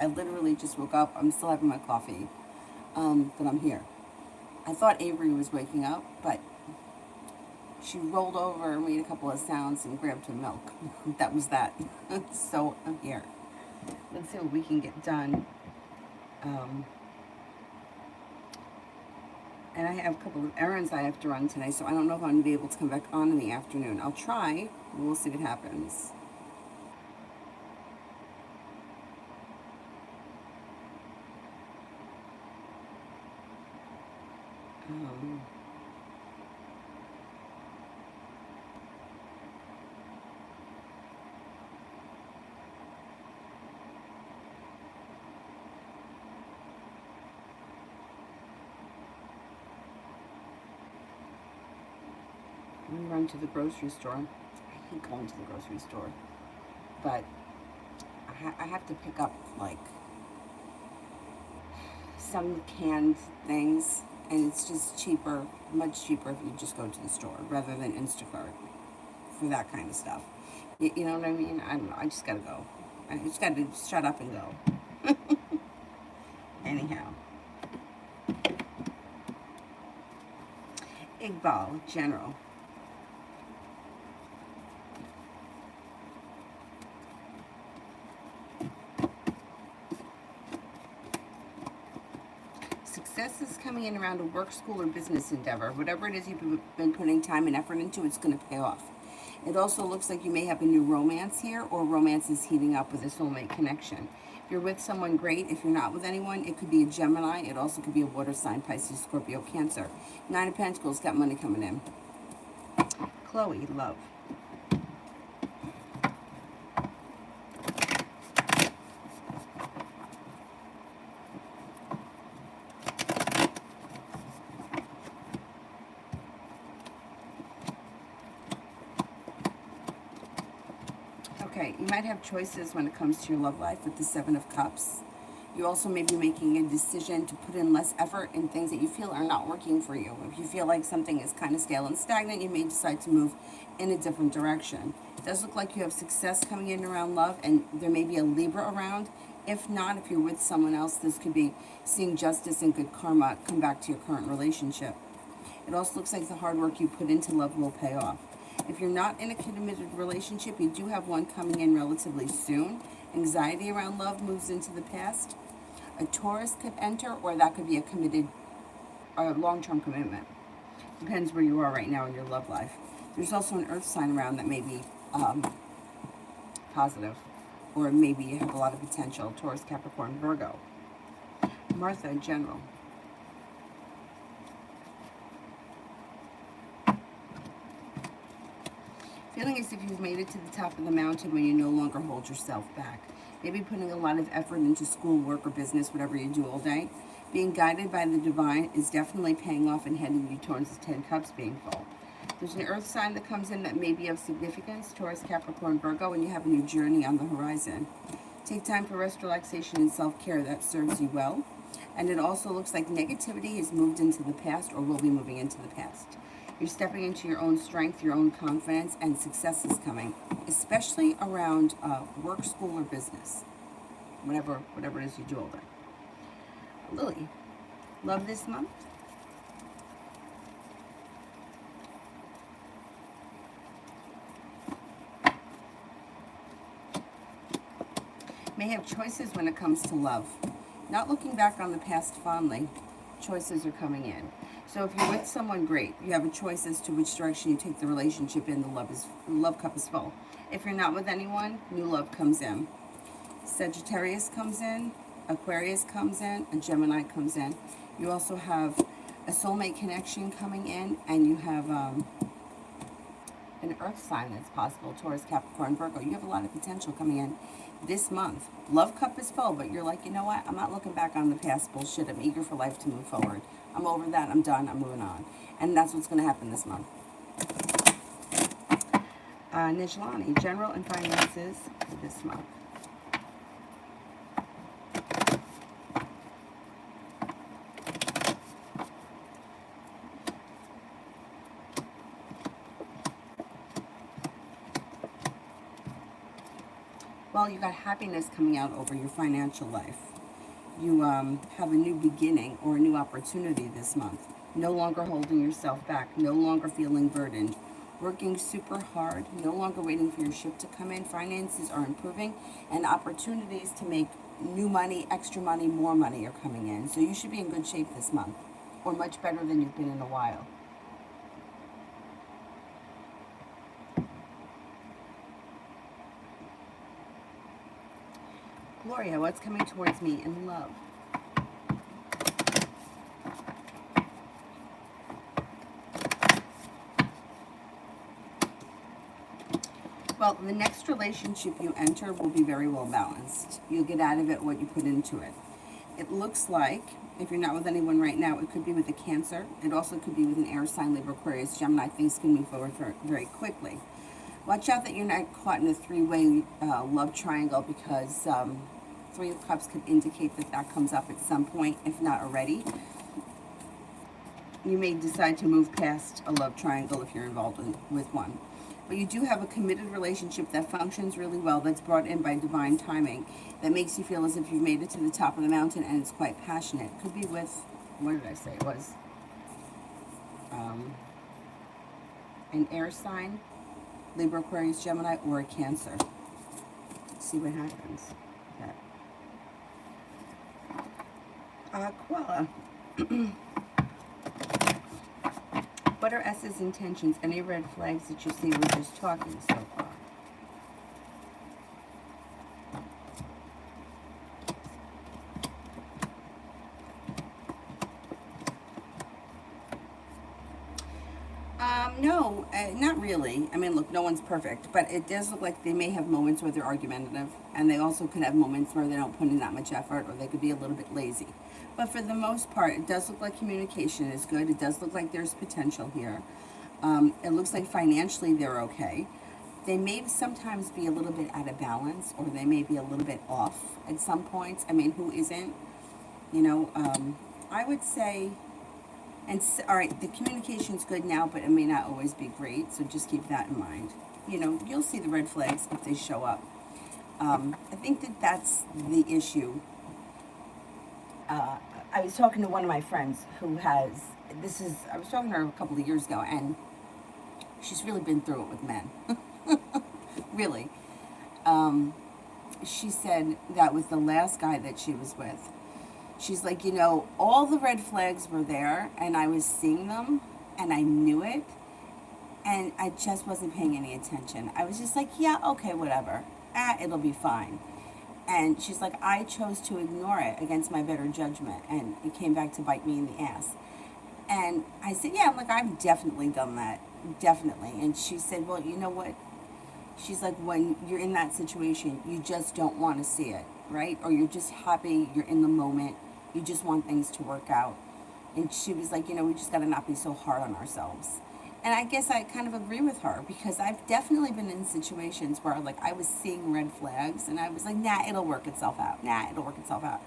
I literally just woke up. I'm still having my coffee, but I'm here. I thought Avery was waking up, but she rolled over, made a couple of sounds, and grabbed her milk. That was that. So I'm here. Let's see what we can get done. Um, and I have a couple of errands I have to run today, so I don't know if I'm going to be able to come back on in the afternoon. I'll try. We'll see what happens. Um, I'm going to run to the grocery store. I hate going to the grocery store, but I have to pick up like some canned things, and it's just cheaper, much cheaper if you just go to the store rather than Instacart for that kind of stuff. You know what I mean? I don't know. I just gotta go. I just gotta shut up and go. Anyhow, Iqbal, General. Success is coming in around a work, school, or business endeavor. Whatever it is you've been putting time and effort into, it's going to pay off. It also looks like you may have a new romance here, or romance is heating up with a soulmate connection. If you're with someone, great. If you're not with anyone, it could be a Gemini. It also could be a water sign, Pisces, Scorpio, Cancer. Nine of Pentacles, got money coming in. Chloe, love. Okay, you might have choices when it comes to your love life with the Seven of Cups. You also may be making a decision to put in less effort in things that you feel are not working for you. If you feel like something is kind of stale and stagnant, you may decide to move in a different direction. It does look like you have success coming in around love, and there may be a Libra around. If not, if you're with someone else, this could be seeing justice and good karma come back to your current relationship. It also looks like the hard work you put into love will pay off. If you're not in a committed relationship, you do have one coming in relatively soon. Anxiety around love moves into the past. A Taurus could enter, or that could be a committed, long-term commitment. Depends where you are right now in your love life. There's also an earth sign around that may be positive, or maybe you have a lot of potential. Taurus, Capricorn, Virgo. Martha, General. Feeling as if you've made it to the top of the mountain when you no longer hold yourself back. Maybe putting a lot of effort into school, work, or business, whatever you do all day. Being guided by the divine is definitely paying off and heading you towards the 10 cups being full. There's an earth sign that comes in that may be of significance, Taurus, Capricorn, Virgo, and you have a new journey on the horizon. Take time for rest, relaxation, and self-care. That serves you well. And it also looks like negativity has moved into the past or will be moving into the past. You're stepping into your own strength, your own confidence, and success is coming, especially around work, school, or business. Whatever it is you do all day. Lily, love this month. May have choices when it comes to love. Not looking back on the past fondly, choices are coming in. So if you're with someone, great. You have a choice as to which direction you take the relationship in. The love cup is full. If you're not with anyone, new love comes in. Sagittarius comes in, Aquarius comes in, a Gemini comes in. You also have a soulmate connection coming in, and you have an earth sign that's possible, Taurus, Capricorn, Virgo. You have a lot of potential coming in this month. Love cup is full, but you're like, you know what? I'm not looking back on the past bullshit. I'm eager for life to move forward. I'm over that. I'm done. I'm moving on. And that's what's going to happen this month. Nijlani, general and finances for this month. Well, you got happiness coming out over your financial life. You have a new beginning or a new opportunity this month. No longer holding yourself back, no longer feeling burdened, working super hard, no longer waiting for your ship to come in. Finances are improving, and opportunities to make new money, extra money, more money are coming in. So you should be in good shape this month, or much better than you've been in a while. Gloria, what's coming towards me in love? Well, the next relationship you enter will be very well balanced. You'll get out of it what you put into it. It looks like, if you're not with anyone right now, it could be with a Cancer. It also could be with an air sign, Libra, Aquarius, Gemini. Things can move forward very quickly. Watch out that you're not caught in a three-way love triangle, because Three of Cups could indicate that that comes up at some point, if not already. You may decide to move past a love triangle if you're involved with one. But you do have a committed relationship that functions really well, that's brought in by divine timing, that makes you feel as if you've made it to the top of the mountain, and it's quite passionate. Could be with, what did I say it was? An air sign, Libra, Aquarius, Gemini, or a Cancer. Let's see what happens. Okay. Koala. What are S's intentions? Any red flags that you see? We're just talking so far. No, not really. I mean, look, no one's perfect, but it does look like they may have moments where they're argumentative, and they also could have moments where they don't put in that much effort, or they could be a little bit lazy. But for the most part, it does look like communication is good. It does look like there's potential here. It looks like financially they're okay. They may sometimes be a little bit out of balance, or they may be a little bit off at some points. I mean, who isn't? You know, I would say, and all right, the communication's good now, but it may not always be great, so just keep that in mind. You know, you'll see the red flags if they show up. I think that that's the issue. I was talking to one of my friends who has, I was talking to her a couple of years ago, and she's really been through it with men. Really. She said that with the last guy that she was with, she's like, you know, all the red flags were there, and I was seeing them, and I knew it, and I just wasn't paying any attention. I was just like, yeah, okay, whatever. It'll be fine. And she's like, I chose to ignore it against my better judgment, and it came back to bite me in the ass. And I said, yeah, I'm like, I've definitely done that. Definitely. And she said, well, you know what? She's like, when you're in that situation, you just don't want to see it, right? Or you're just happy, you're in the moment, you just want things to work out. And she was like, you know, we just got to not be so hard on ourselves. And I guess I kind of agree with her, because I've definitely been in situations where, like, I was seeing red flags, and I was like, nah, it'll work itself out. Nah, it'll work itself out.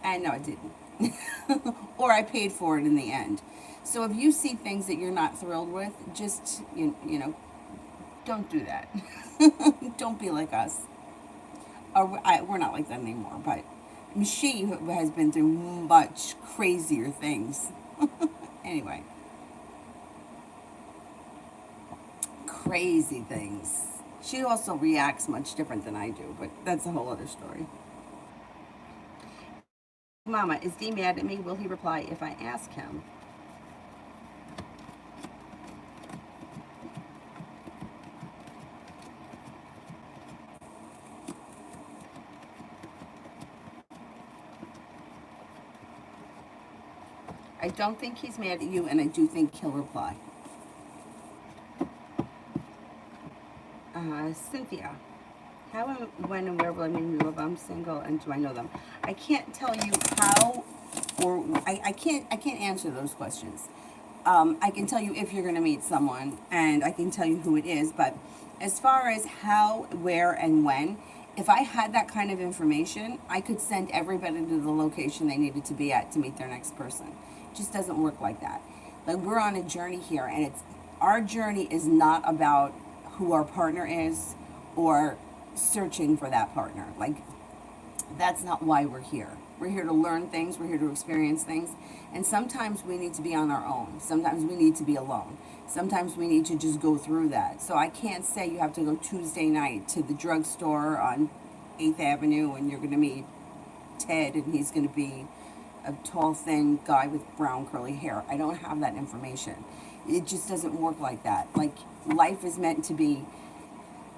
And no, it didn't. Or I paid for it in the end. So if you see things that you're not thrilled with, just, you know, don't do that. Don't be like us. Or we're not like that anymore, but she has been through much crazier things. Anyway. Crazy things. She also reacts much different than I do, but that's a whole other story. Mama, is D mad at me? Will he reply if I ask him? I don't think he's mad at you, and I do think he'll reply. Cynthia, how and when and where will I meet new love? I'm single, and do I know them? I can't tell you how, or I can't answer those questions. I can tell you if you're going to meet someone, and I can tell you who it is, but as far as how, where, and when, if I had that kind of information, I could send everybody to the location they needed to be at to meet their next person. It just doesn't work like that. Like, we're on a journey here, and our journey is not about who our partner is, or searching for that partner. Like, that's not why we're here. We're here to learn things, we're here to experience things, and sometimes we need to be on our own. Sometimes we need to be alone. Sometimes we need to just go through that. So I can't say you have to go Tuesday night to the drugstore on 8th Avenue and you're going to meet Ted and he's going to be a tall, thin guy with brown curly hair. I don't have that information. It just doesn't work like that. Like, life is meant to be,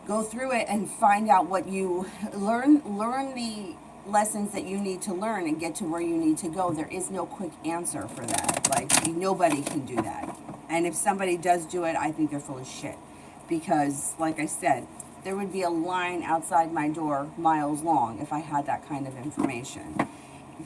go through it and find out what you learn the lessons that you need to learn and get to where you need to go. There is no quick answer for that. Like, nobody can do that. And if somebody does do it, I think they're full of shit. Because, like I said, there would be a line outside my door miles long if I had that kind of information.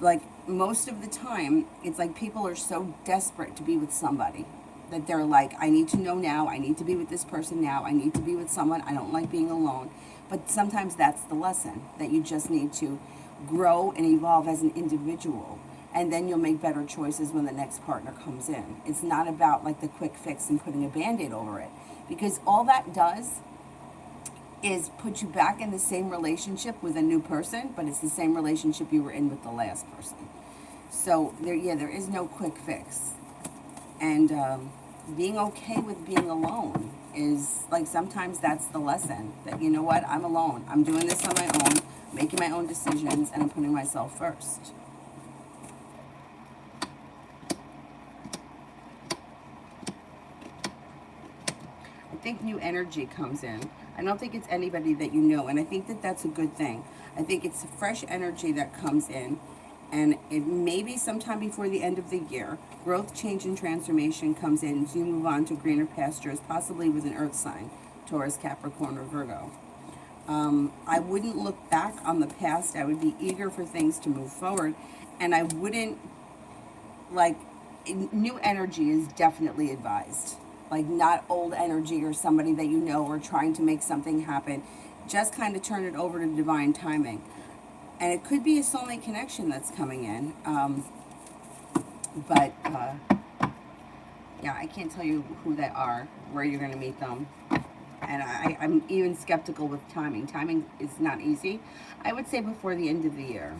Like, most of the time, it's like people are so desperate to be with somebody that they're like, I need to know now, I need to be with this person now, I need to be with someone, I don't like being alone. But sometimes that's the lesson, that you just need to grow and evolve as an individual, and then you'll make better choices when the next partner comes in. It's not about like the quick fix and putting a band-aid over it, because all that does is put you back in the same relationship with a new person, but it's the same relationship you were in with the last person. So there is no quick fix. And being okay with being alone is, like, sometimes that's the lesson, that, you know what, I'm alone, I'm doing this on my own, making my own decisions, and I'm putting myself first. I think new energy comes in. I don't think it's anybody that you know, and I think that that's a good thing. I think it's a fresh energy that comes in, and it may be sometime before the end of the year. Growth, change, and transformation comes in as you move on to greener pastures, possibly with an earth sign, Taurus, Capricorn, or Virgo. I wouldn't look back on the past. I would be eager for things to move forward, and I wouldn't, like, new energy is definitely advised. Like, not old energy or somebody that you know or trying to make something happen. Just kind of turn it over to divine timing. And it could be a soulmate connection that's coming in. But yeah, I can't tell you who they are, where you're going to meet them. And I'm even skeptical with timing. Timing is not easy. I would say before the end of the year.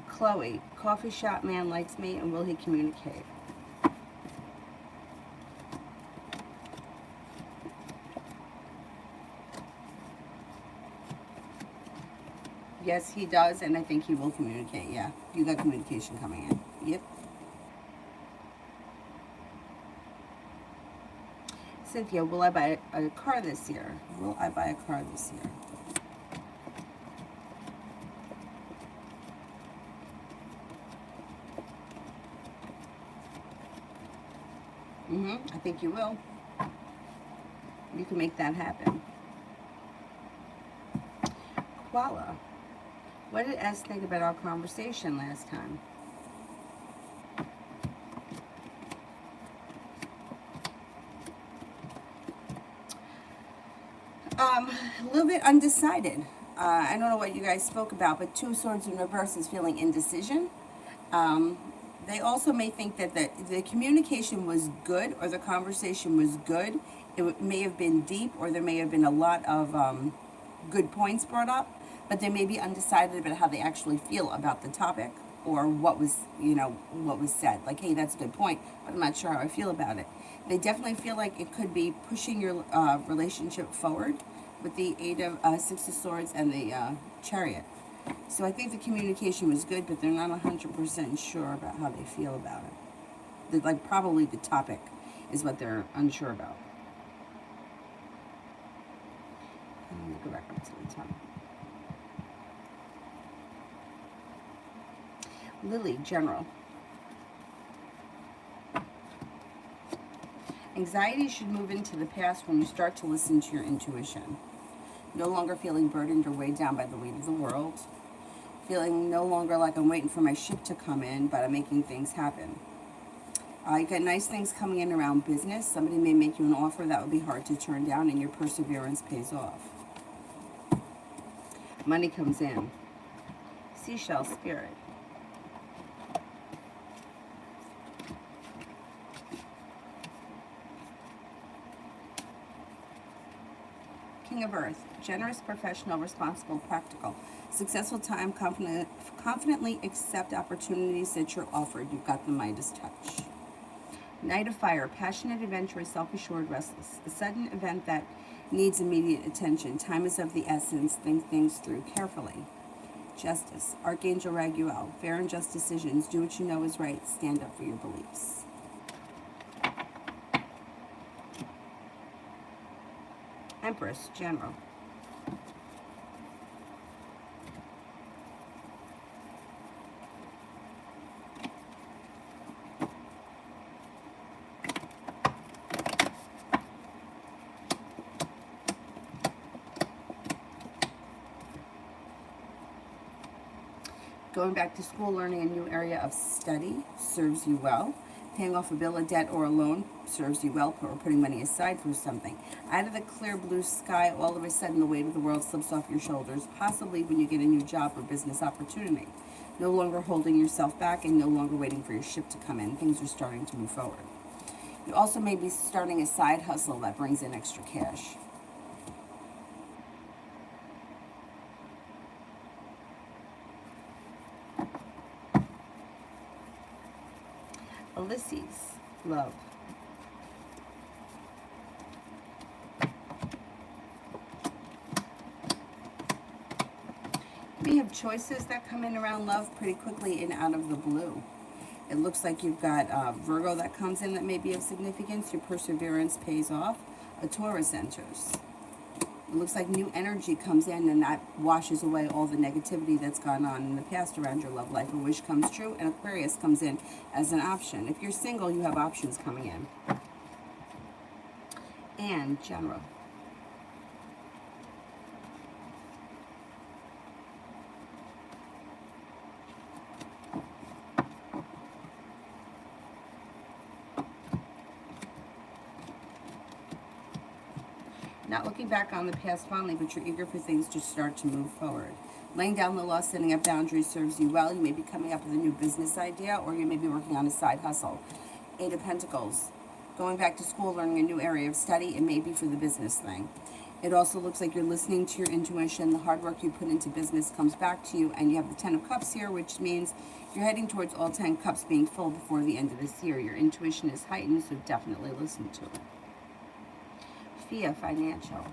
Chloe, coffee shop man likes me, and will he communicate? Yes, he does, and I think he will communicate, yeah. You got communication coming in. Yep. Cynthia, will I buy a car this year? Will I buy a car this year? I think you will. You can make that happen. Koala, what did S think about our conversation last time? A little bit undecided. I don't know what you guys spoke about, but Two Swords in reverse is feeling indecision. They also may think that the communication was good, or the conversation was good. It may have been deep, or there may have been a lot of good points brought up, but they may be undecided about how they actually feel about the topic, or what was, what was said. Like, hey, that's a good point, but I'm not sure how I feel about it. They definitely feel like it could be pushing your relationship forward with the Six of Swords and the Chariot. So I think the communication was good, but they're not 100% sure about how they feel about it. Like, probably the topic is what they're unsure about. Let me go back up to the top. Lily, general. Anxiety should move into the past when you start to listen to your intuition. No longer feeling burdened or weighed down by the weight of the world. Feeling no longer like I'm waiting for my ship to come in, but I'm making things happen. You got nice things coming in around business. Somebody may make you an offer that would be hard to turn down, and your perseverance pays off. Money comes in. Seashell spirit. King of Earth, generous, professional, responsible, practical. Successful time, confidently accept opportunities that you're offered. You've got the Midas touch. Knight of Fire, passionate, adventurous, self-assured, restless. A sudden event that needs immediate attention. Time is of the essence. Think things through carefully. Justice, Archangel Raguel, fair and just decisions. Do what you know is right. Stand up for your beliefs. Empress, General. Going back to school, learning a new area of study serves you well. Paying off a bill, a debt, or a loan serves you well, or putting money aside for something. Out of the clear blue sky, all of a sudden the weight of the world slips off your shoulders, possibly when you get a new job or business opportunity. No longer holding yourself back and no longer waiting for your ship to come in. Things are starting to move forward. You also may be starting a side hustle that brings in extra cash. Ulysses, love. We have choices that come in around love pretty quickly and out of the blue. It looks like you've got Virgo that comes in that may be of significance. Your perseverance pays off. A Taurus enters. It looks like new energy comes in and that washes away all the negativity that's gone on in the past around your love life. A wish comes true and Aquarius comes in as an option. If you're single, you have options coming in. And General. Not looking back on the past fondly, but you're eager for things to start to move forward. Laying down the law, setting up boundaries serves you well. You may be coming up with a new business idea, or you may be working on a side hustle. Eight of Pentacles. Going back to school, learning a new area of study. It may be for the business thing. It also looks like you're listening to your intuition. The hard work you put into business comes back to you, and you have the 10 of Cups here, which means you're heading towards all 10 cups being full before the end of this year. Your intuition is heightened, so definitely listen to it. Fia Financial.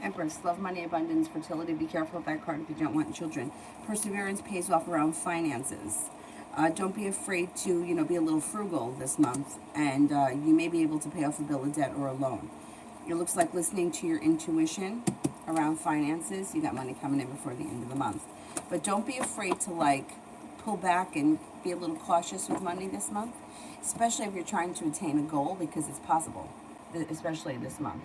Empress, love, money, abundance, fertility. Be careful with that card if you don't want children. Perseverance pays off around finances. Don't be afraid to, be a little frugal this month, and you may be able to pay off a bill of debt or a loan. It looks like listening to your intuition around finances. You got money coming in before the end of the month. But don't be afraid to pull back and be a little cautious with money this month, especially if you're trying to attain a goal, because it's possible, especially this month.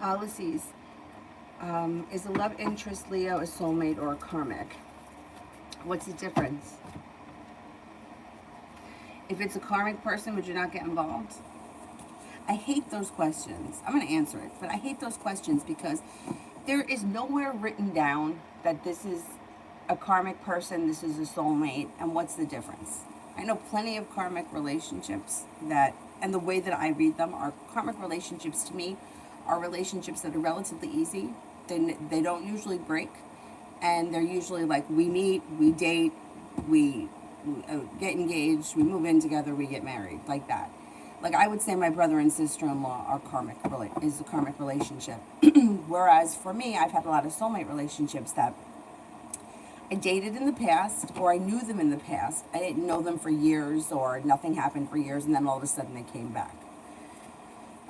Ulysses, is a love interest Leo a soulmate or a karmic? What's the difference? If it's a karmic person, would you not get involved? I hate those questions. I'm going to answer it, but I hate those questions because there is nowhere written down that this is a karmic person, this is a soulmate, and what's the difference? I know plenty of karmic relationships and the way that I read them are karmic relationships to me are relationships that are relatively easy. They don't usually break, and they're usually like we meet, we date, we get engaged, we move in together, we get married, like that. Like I would say my brother and sister-in-law are is a karmic relationship. Whereas for me, I've had a lot of soulmate relationships that I dated in the past, or I knew them in the past. I didn't know them for years, or nothing happened for years, and then all of a sudden they came back.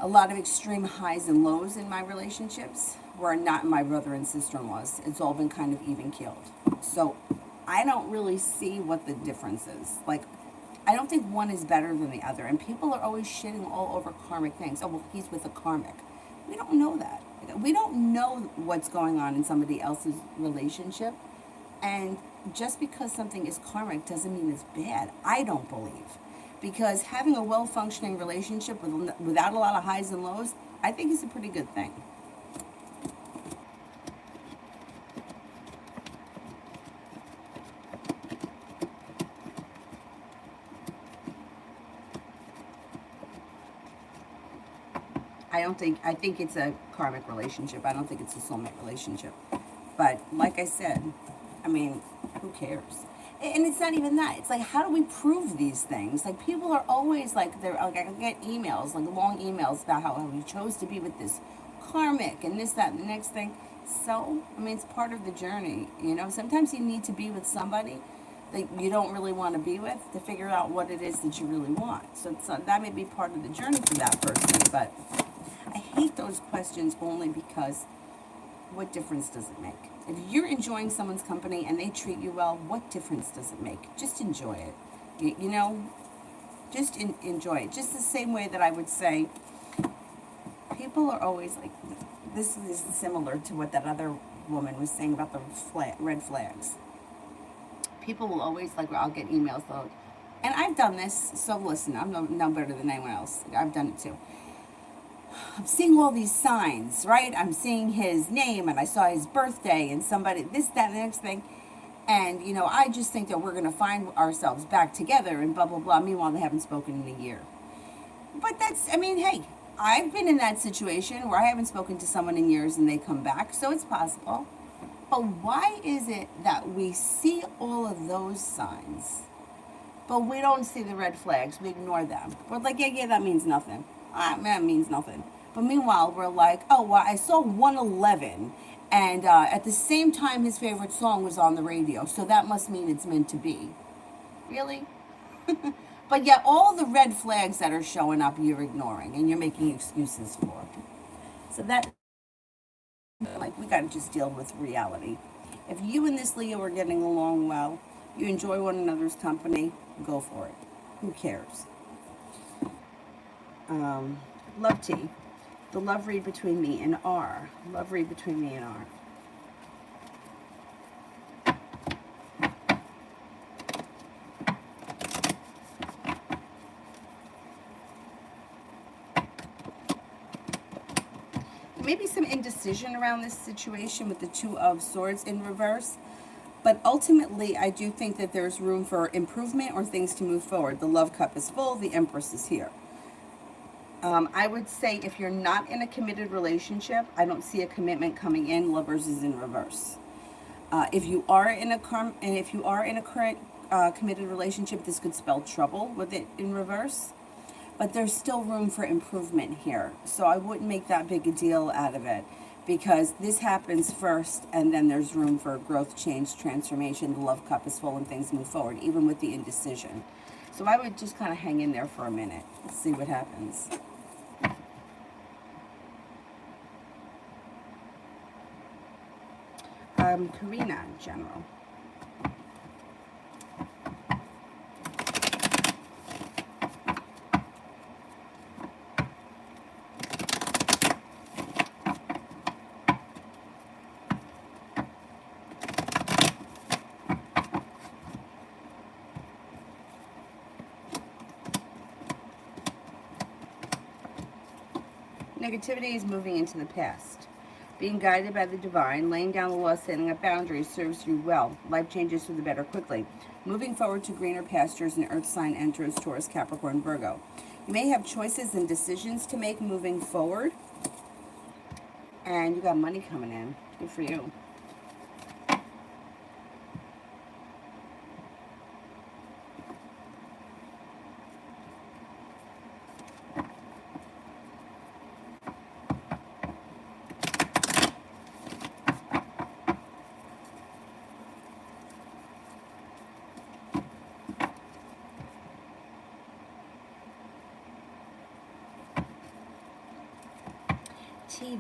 A lot of extreme highs and lows in my relationships were not my brother and sister-in-laws. It's all been kind of even-keeled. So I don't really see what the difference is. I don't think one is better than the other. And people are always shitting all over karmic things. Oh, well, he's with a karmic. We don't know that. We don't know what's going on in somebody else's relationship. And just because something is karmic doesn't mean it's bad. I don't believe. Because having a well functioning relationship without a lot of highs and lows, I think is a pretty good thing. I think it's a karmic relationship. I don't think it's a soulmate relationship. But like I said, I mean, who cares? And it's not even that. It's like, how do we prove these things? Like, people are always like, they're like, I get emails, like long emails about how you chose to be with this karmic and this, that, and the next thing. So, I mean, it's part of the journey. You know, sometimes you need to be with somebody that you don't really want to be with to figure out what it is that you really want. So that may be part of the journey for that person. But I hate those questions only because what difference does it make? If you're enjoying someone's company and they treat you well, what difference does it make? Just enjoy it. You know, just enjoy it. Just the same way that I would say, people are always like, this is similar to what that other woman was saying about the red flags. People will always, like, I'll get emails, though, and I've done this, so listen, I'm no better than anyone else. I've done it too. I'm seeing all these signs, right? I'm seeing his name, and I saw his birthday, and somebody, this, that, and the next thing. And, you know, I just think that we're going to find ourselves back together and blah, blah, blah. Meanwhile, they haven't spoken in a year. But that's, I mean, hey, I've been in that situation where I haven't spoken to someone in years and they come back, so it's possible. But why is it that we see all of those signs, but we don't see the red flags? We ignore them. We're like, yeah, that means nothing. That means nothing. But meanwhile, we're like, oh, well, I saw 111, and at the same time, his favorite song was on the radio, so that must mean it's meant to be. Really? But yet, all the red flags that are showing up, you're ignoring, and you're making excuses for. So that, like, we got to just deal with reality. If you and this Leo are getting along well, you enjoy one another's company, go for it. Who cares? Love tea. The love read between me and R. Love read between me and R. Maybe some indecision around this situation with the Two of Swords in reverse. But ultimately, I do think that there's room for improvement or things to move forward. The love cup is full. The Empress is here. I would say if you're not in a committed relationship, I don't see a commitment coming in. Lovers is in reverse. If you are in a current committed relationship, this could spell trouble with it in reverse. But there's still room for improvement here. So I wouldn't make that big a deal out of it, because this happens first and then there's room for growth, change, transformation. The love cup is full and things move forward, even with the indecision. So I would just kind of hang in there for a minute. Let's see what happens. Karina, General. Negativity is moving into the past. Being guided by the divine, laying down the law, setting up boundaries serves you well. Life changes for the better quickly. Moving forward to greener pastures, and earth sign enters Taurus, Capricorn, Virgo. You may have choices and decisions to make moving forward. And you got money coming in. Good for you.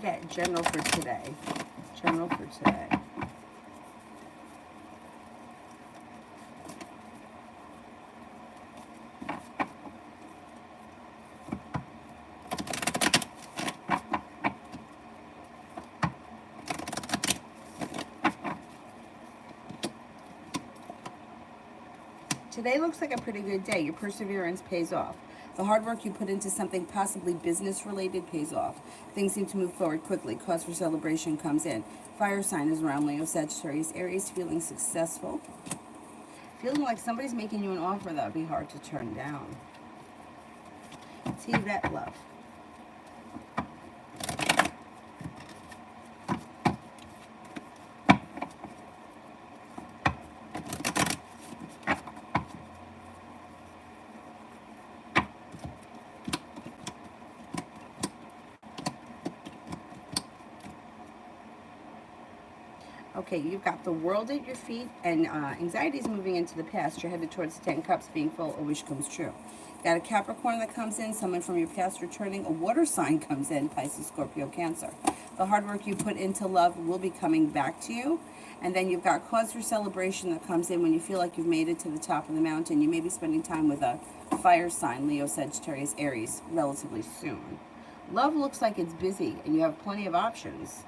Vet general for today. General for today. Today looks like a pretty good day. Your perseverance pays off. The hard work you put into something possibly business related pays off. Things seem to move forward quickly. Cause for celebration comes in. Fire sign is around Leo, Sagittarius, Aries, feeling successful. Feeling like somebody's making you an offer that would be hard to turn down. T-Vet love. Okay, you've got the world at your feet, and anxiety is moving into the past. You're headed towards the 10 cups, being full, a wish comes true. Got a Capricorn that comes in, someone from your past returning, a water sign comes in, Pisces, Scorpio, Cancer. The hard work you put into love will be coming back to you. And then you've got cause for celebration that comes in when you feel like you've made it to the top of the mountain. You may be spending time with a fire sign, Leo, Sagittarius, Aries, relatively soon. Love looks like it's busy, and you have plenty of options.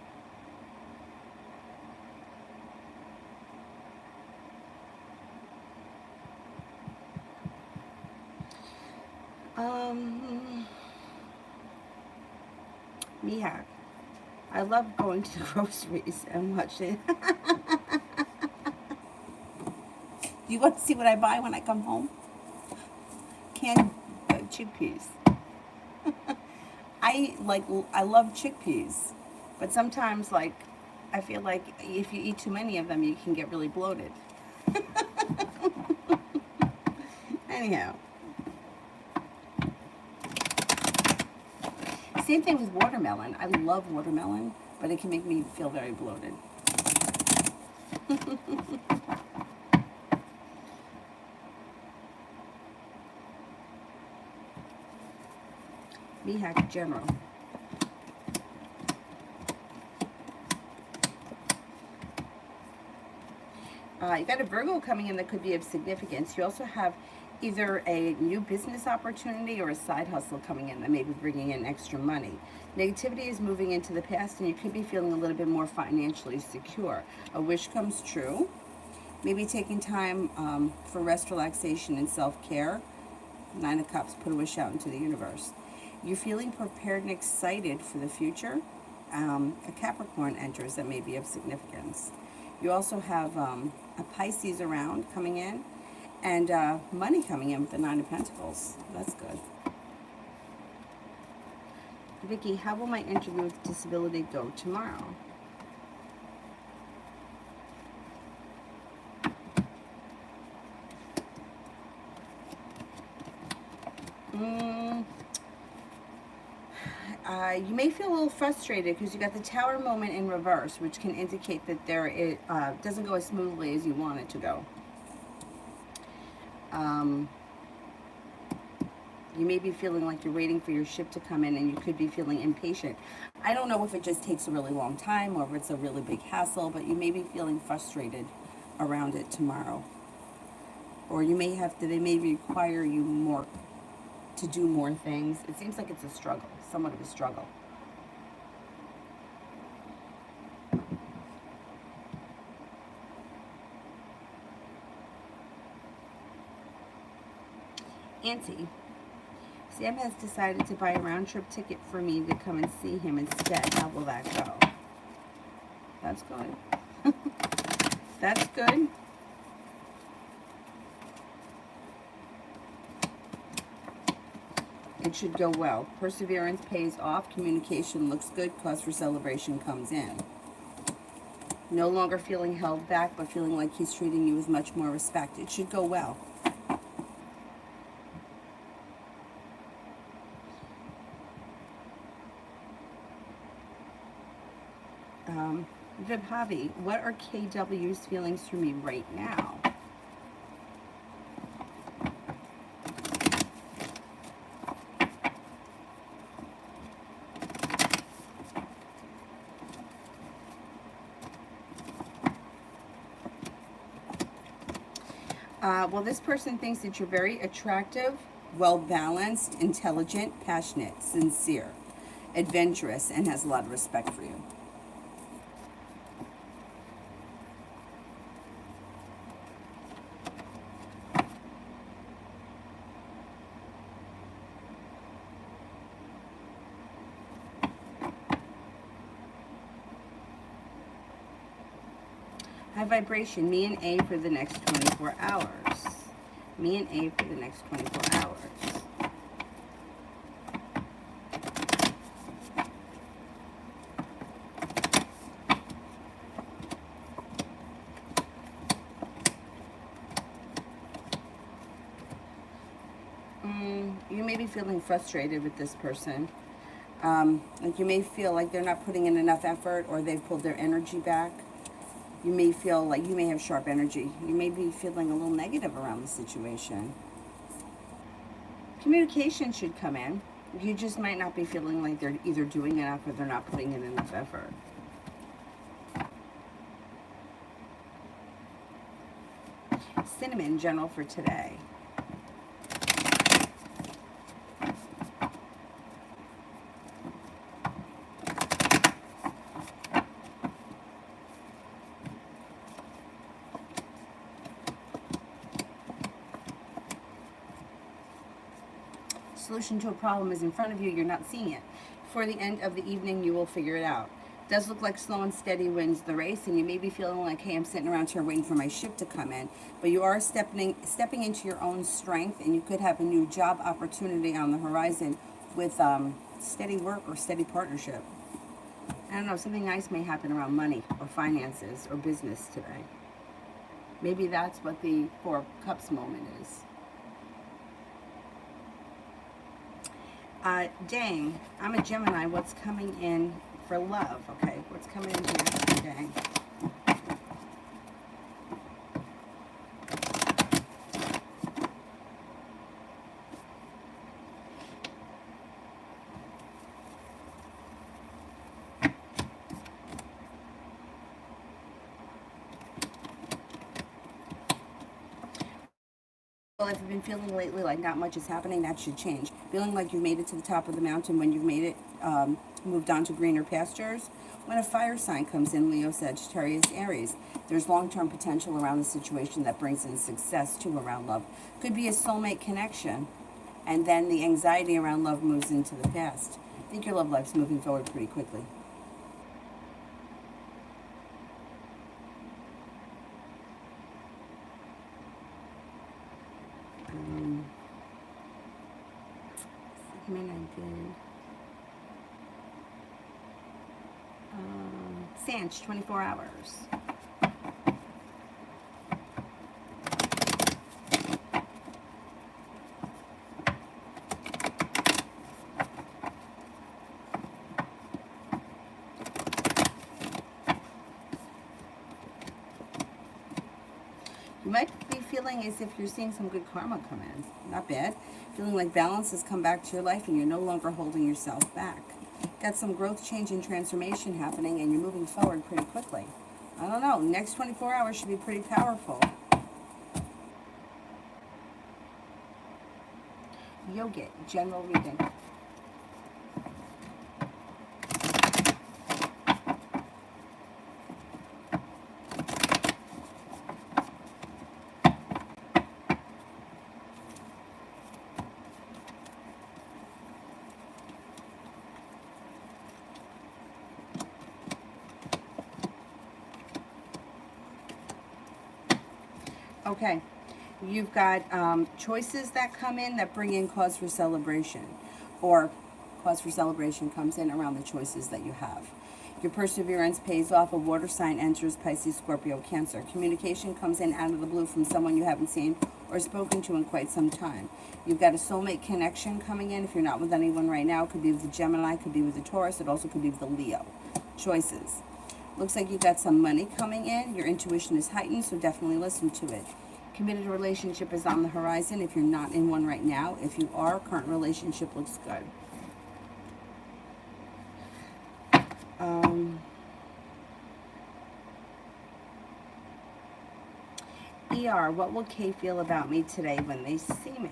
Mihak. I love going to the groceries and watching. You want to see what I buy when I come home? Canned chickpeas. I love chickpeas, but sometimes I feel like if you eat too many of them, you can get really bloated. Anyhow. Same thing with watermelon. I love watermelon, but it can make me feel very bloated. Mihak General. You got a Virgo coming in that could be of significance. You also have either a new business opportunity or a side hustle coming in that may be bringing in extra money. Negativity is moving into the past, and you could be feeling a little bit more financially secure. A wish comes true. Maybe taking time for rest, relaxation, and self-care. 9 of Cups, put a wish out into the universe. You're feeling prepared and excited for the future. A Capricorn enters that may be of significance. You also have a Pisces around coming in, and money coming in with the 9 of Pentacles. That's good. Vicky, how will my interview with disability go tomorrow? You may feel a little frustrated because you got the Tower moment in reverse, which can indicate that it doesn't go as smoothly as you want it to go. You may be feeling like you're waiting for your ship to come in, and you could be feeling impatient. I don't know if it just takes a really long time or if it's a really big hassle, but you may be feeling frustrated around it tomorrow. Or you may have to, they may require you more to do more things. It seems like it's a struggle, somewhat of a struggle. Auntie, Sam has decided to buy a round-trip ticket for me to come and see him instead. How will that go? That's good. That's good. It should go well. Perseverance pays off. Communication looks good. Cause for celebration comes in. No longer feeling held back, but feeling like he's treating you with much more respect. It should go well. Vibhavi, what are KW's feelings for me right now? Well, this person thinks that you're very attractive, well-balanced, intelligent, passionate, sincere, adventurous, and has a lot of respect for you. High vibration, me and A for the next 24 hours. Me and A for the next 24 hours. You may be feeling frustrated with this person. Like you may feel like they're not putting in enough effort, or they've pulled their energy back. You may feel like you may have sharp energy. You may be feeling a little negative around the situation. Communication should come in. You just might not be feeling like they're either doing enough or they're not putting in enough effort. Cinnamon general for today. Solution to a problem is in front of you, you're not seeing it. Before the end of the evening, you will figure it out. Does look like slow and steady wins the race, and you may be feeling like, hey, I'm sitting around here waiting for my ship to come in. But you are stepping into your own strength, and you could have a new job opportunity on the horizon with steady work or steady partnership. I don't know, something nice may happen around money or finances or business today. Maybe that's what the Four of Cups moment is. Dang, I'm a Gemini. What's coming in for love? Okay, what's coming in here? Dang. Well, if you've been feeling lately like not much is happening, that should change. Feeling like you've made it to the top of the mountain when you've made it, moved on to greener pastures. When a fire sign comes in, Leo, Sagittarius, Aries, there's long-term potential around the situation that brings in success too around love. Could be a soulmate connection, and then the anxiety around love moves into the past. I think your love life's moving forward pretty quickly. Good. Sanch, 24 hours. You might be feeling as if you're seeing some good karma come in. Not bad. Feeling like balance has come back to your life and you're no longer holding yourself back. Got some growth, change, and transformation happening, and you're moving forward pretty quickly. I don't know. Next 24 hours should be pretty powerful. Yogic, general reading. Okay, you've got choices that come in that bring in cause for celebration, or cause for celebration comes in around the choices that you have. Your perseverance pays off. A water sign enters Pisces, Scorpio, Cancer. Communication comes in out of the blue from someone you haven't seen or spoken to in quite some time. You've got a soulmate connection coming in. If you're not with anyone right now, it could be with the Gemini, it could be with the Taurus, it also could be with the Leo. Choices. Looks like you've got some money coming in. Your intuition is heightened, so definitely listen to it. Committed relationship is on the horizon if you're not in one right now. If you are, current relationship looks good. ER, what will Kay feel about me today when they see me?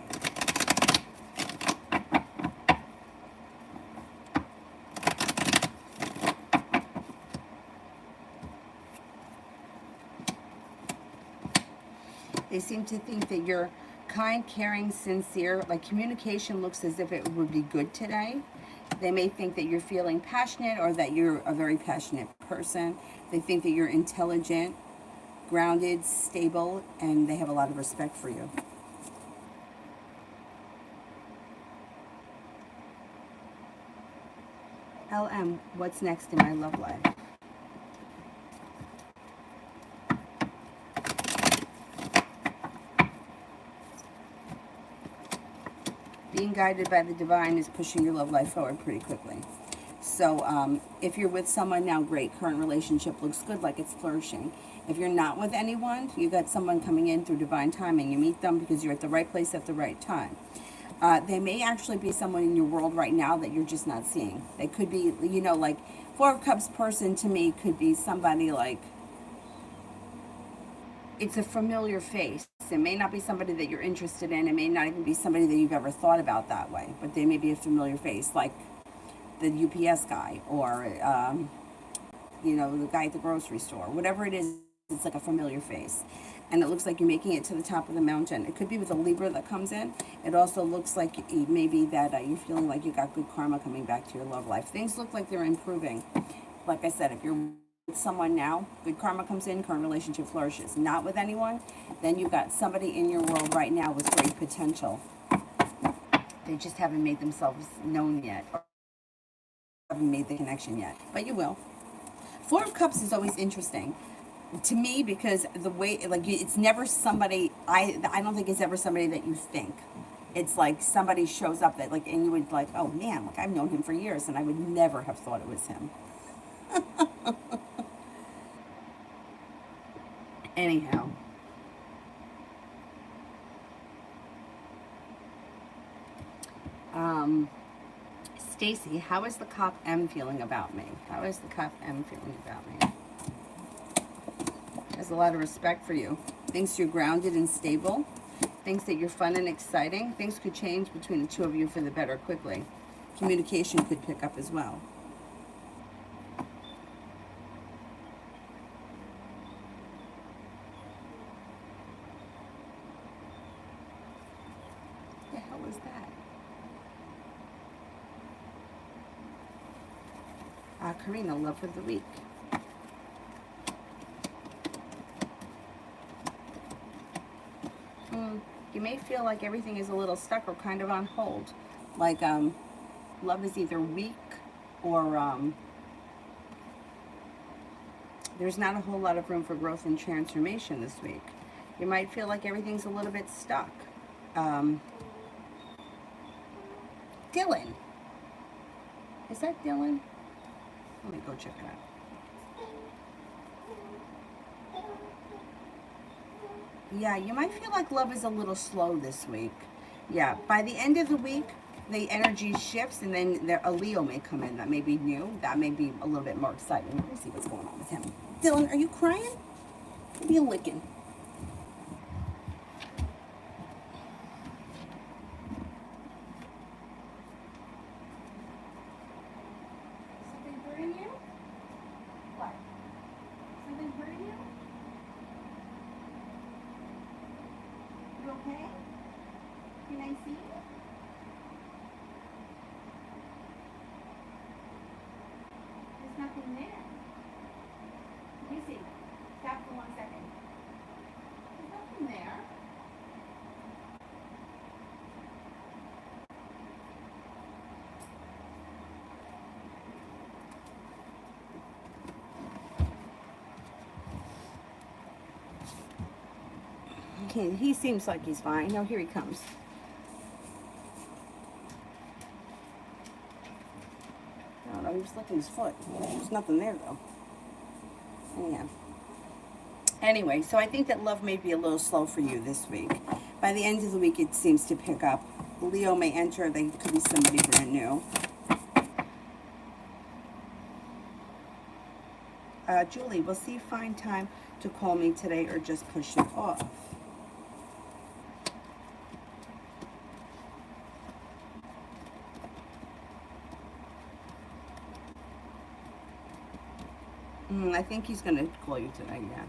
They seem to think that you're kind, caring, sincere. Like communication looks as if it would be good today. They may think that you're feeling passionate or that you're a very passionate person. They think that you're intelligent. grounded, stable, and they have a lot of respect for you. LM, what's next in my love life? Being guided by the divine is pushing your love life forward pretty quickly. So if you're with someone now, great. Current relationship looks good, like it's flourishing. If you're not with anyone, you got someone coming in through divine timing. You meet them because you're at the right place at the right time. They may actually be someone in your world right now that you're just not seeing. They could be, you know, like Four of Cups person to me could be somebody like, it's a familiar face. It may not be somebody that you're interested in. It may not even be somebody that you've ever thought about that way, but they may be a familiar face, like the UPS guy or, you know, the guy at the grocery store. Whatever it is, it's like a familiar face. And it looks like you're making it to the top of the mountain. It could be with a Libra that comes in. It also looks like maybe that you're feeling like you got good karma coming back to your love life. Things look like they're improving. Like I said, if you're with someone now, good karma comes in, current relationship flourishes. Not with anyone, then you've got somebody in your world right now with great potential. They just haven't made themselves known yet, or haven't made the connection yet, but you will. Four of Cups is always interesting to me because the way, like, it's never somebody, I don't think it's ever somebody that you think. It's like somebody shows up that, like, and you would like, oh man, like I've known him for years and I would never have thought it was him. Anyhow. Stacy, how is the Cop M feeling about me? How is the Cop M feeling about me? Has a lot of respect for you. Thinks you're grounded and stable. Thinks that you're fun and exciting. Things could change between the two of you for the better quickly. Communication could pick up as well. What the hell is that? Karina, love of the week. You may feel like everything is a little stuck or kind of on hold. Like love is either weak or there's not a whole lot of room for growth and transformation this week. You might feel like everything's a little bit stuck. Dylan. Is that Dylan? Let me go check it out. Yeah, you might feel like love is a little slow this week. Yeah, by the end of the week, the energy shifts, and then a Leo may come in that may be new. That may be a little bit more exciting. Let me see what's going on with him. Dylan, are you crying? Maybe a licking. Something hurting you? What? Something hurting you? You okay? Can I see you? There's nothing there. Let me see. Stop for 1 second. There's nothing there. Okay, he seems like he's fine. No, here he comes. I don't know, he was licking his foot. There's nothing there, though. Yeah. Anyway, so I think that love may be a little slow for you this week. By the end of the week, it seems to pick up. Leo may enter. They could be somebody brand new. Julie, will Steve find time to call me today or just push it off? I think he's going to call you today, yeah.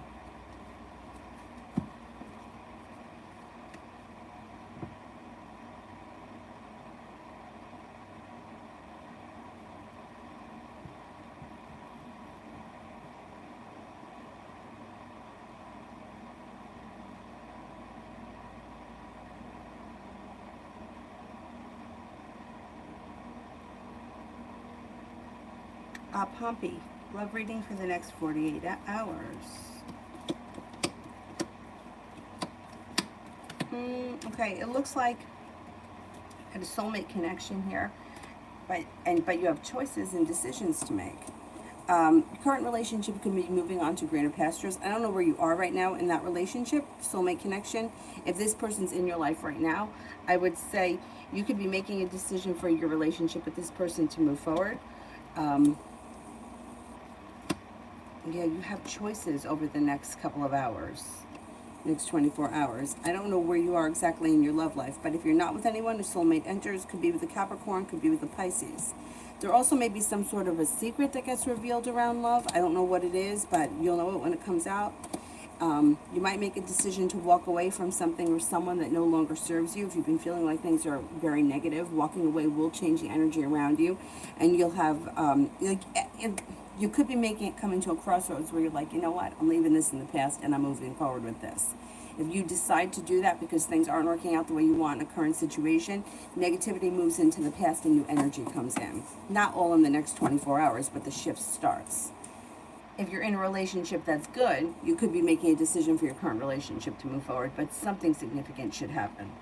Pompey, love reading for the next 48 hours. Okay, it looks like a soulmate connection here, but you have choices and decisions to make. Current relationship could be moving on to greener pastures. I don't know where you are right now in that relationship, soulmate connection. If this person's in your life right now, I would say you could be making a decision for your relationship with this person to move forward. Yeah, you have choices over the next couple of hours, next 24 hours. I don't know where you are exactly in your love life, but if you're not with anyone, a soulmate enters. Could be with a Capricorn, could be with a Pisces. There also may be some sort of a secret that gets revealed around love. I don't know what it is, but you'll know it when it comes out. You might make a decision to walk away from something or someone that no longer serves you. If you've been feeling like things are very negative, walking away will change the energy around you, and you'll have you could be making it coming to a crossroads where you're like, you know what, I'm leaving this in the past and I'm moving forward with this. If you decide to do that because things aren't working out the way you want in a current situation, negativity moves into the past and new energy comes in. Not all in the next 24 hours, but the shift starts. If you're in a relationship that's good, you could be making a decision for your current relationship to move forward, but something significant should happen.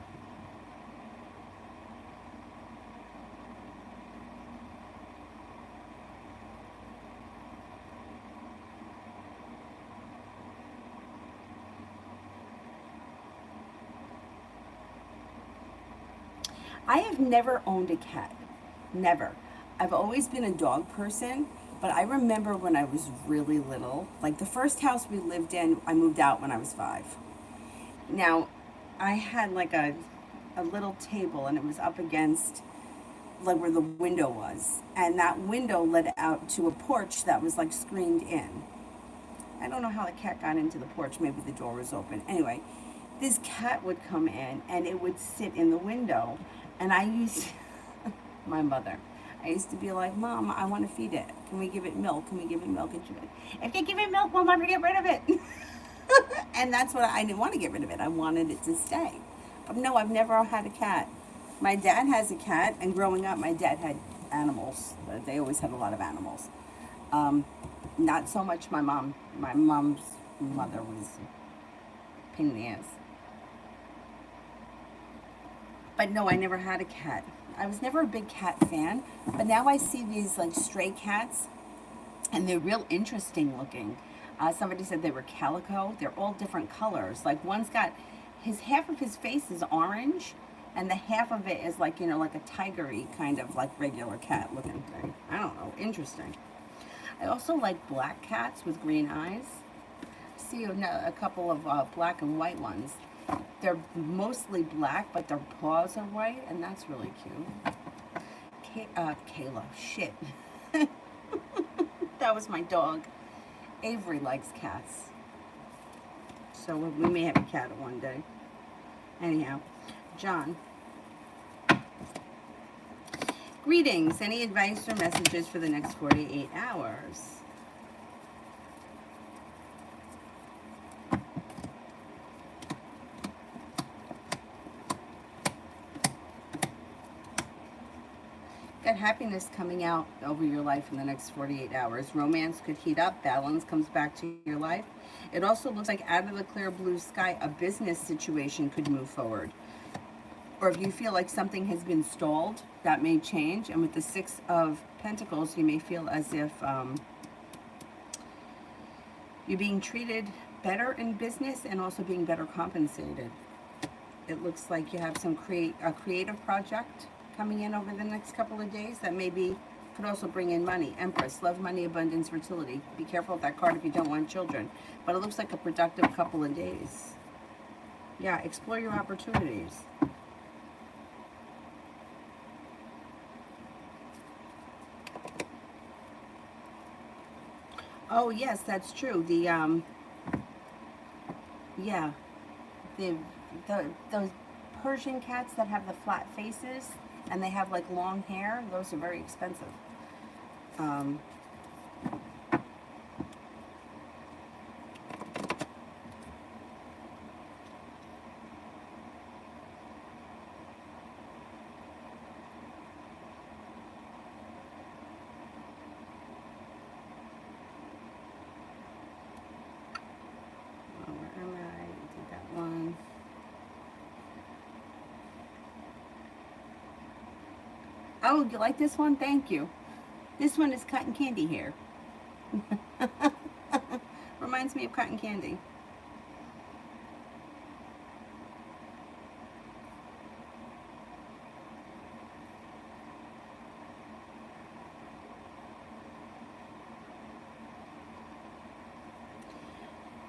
I have never owned a cat. Never. I've always been a dog person, but I remember when I was really little, like the first house we lived in, I moved out when I was 5. Now, I had like a little table and it was up against like where the window was. And that window led out to a porch that was like screened in. I don't know how the cat got into the porch. Maybe the door was open. Anyway, this cat would come in and it would sit in the window. And I used, my mother, I used to be like, Mom, I want to feed it. Can we give it milk? Can we give it milk? And she'd be like, if you give it milk, we'll never get rid of it. And that's what I didn't want to get rid of it. I wanted it to stay. But no, I've never had a cat. My dad has a cat, and growing up, my dad had animals. They always had a lot of animals. Um, Not so much my mom. My mom's mother was a pain in the ass. But no, I never had a cat. I was never a big cat fan, but now I see these like stray cats and they're real interesting looking. Somebody said they were calico. They're all different colors. Like one's got his half of his face is orange, and the half of it is like like a tigery kind of like regular cat looking thing. I don't know. Interesting. I also like black cats with green eyes. See a couple of black and white ones. They're mostly black, but their paws are white, and that's really cute. Kayla, shit. That was my dog. Avery likes cats. So we may have a cat one day. Anyhow, John. Greetings. Any advice or messages for the next 48 hours? Got happiness coming out over your life in the next 48 hours. Romance could heat up. Balance comes back to your life. It also looks like out of the clear blue sky, a business situation could move forward. Or if you feel like something has been stalled, that may change. And with the Six of Pentacles, you may feel as if you're being treated better in business and also being better compensated. It looks like you have some a creative project coming in over the next couple of days that maybe could also bring in money. Empress, love, money, abundance, fertility. Be careful with that card if you don't want children. But it looks like a productive couple of days. Yeah, explore your opportunities. Oh yes, that's true. Yeah, the, those Persian cats that have the flat faces and they have like long hair, those are very expensive. Um, Oh, you like this one? Thank you. This one is cotton candy hair. Reminds me of cotton candy.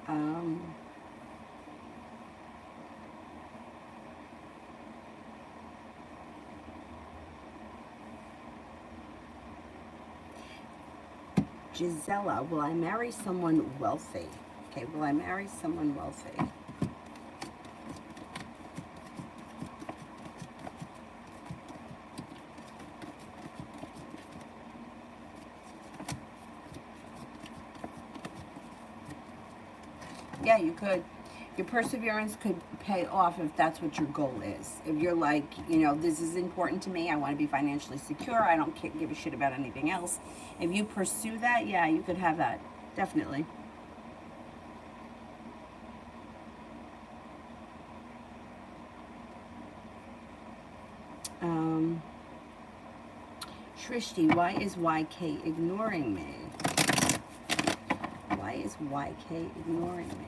Um, Gisela, will I marry someone wealthy? Okay, will I marry someone wealthy? Yeah, you could. Your perseverance could pay off if that's what your goal is. If you're like, this is important to me, I want to be financially secure, I don't give a shit about anything else. If you pursue that, yeah, you could have that. Definitely. Um, Shrishti, why is YK ignoring me? Why is YK ignoring me?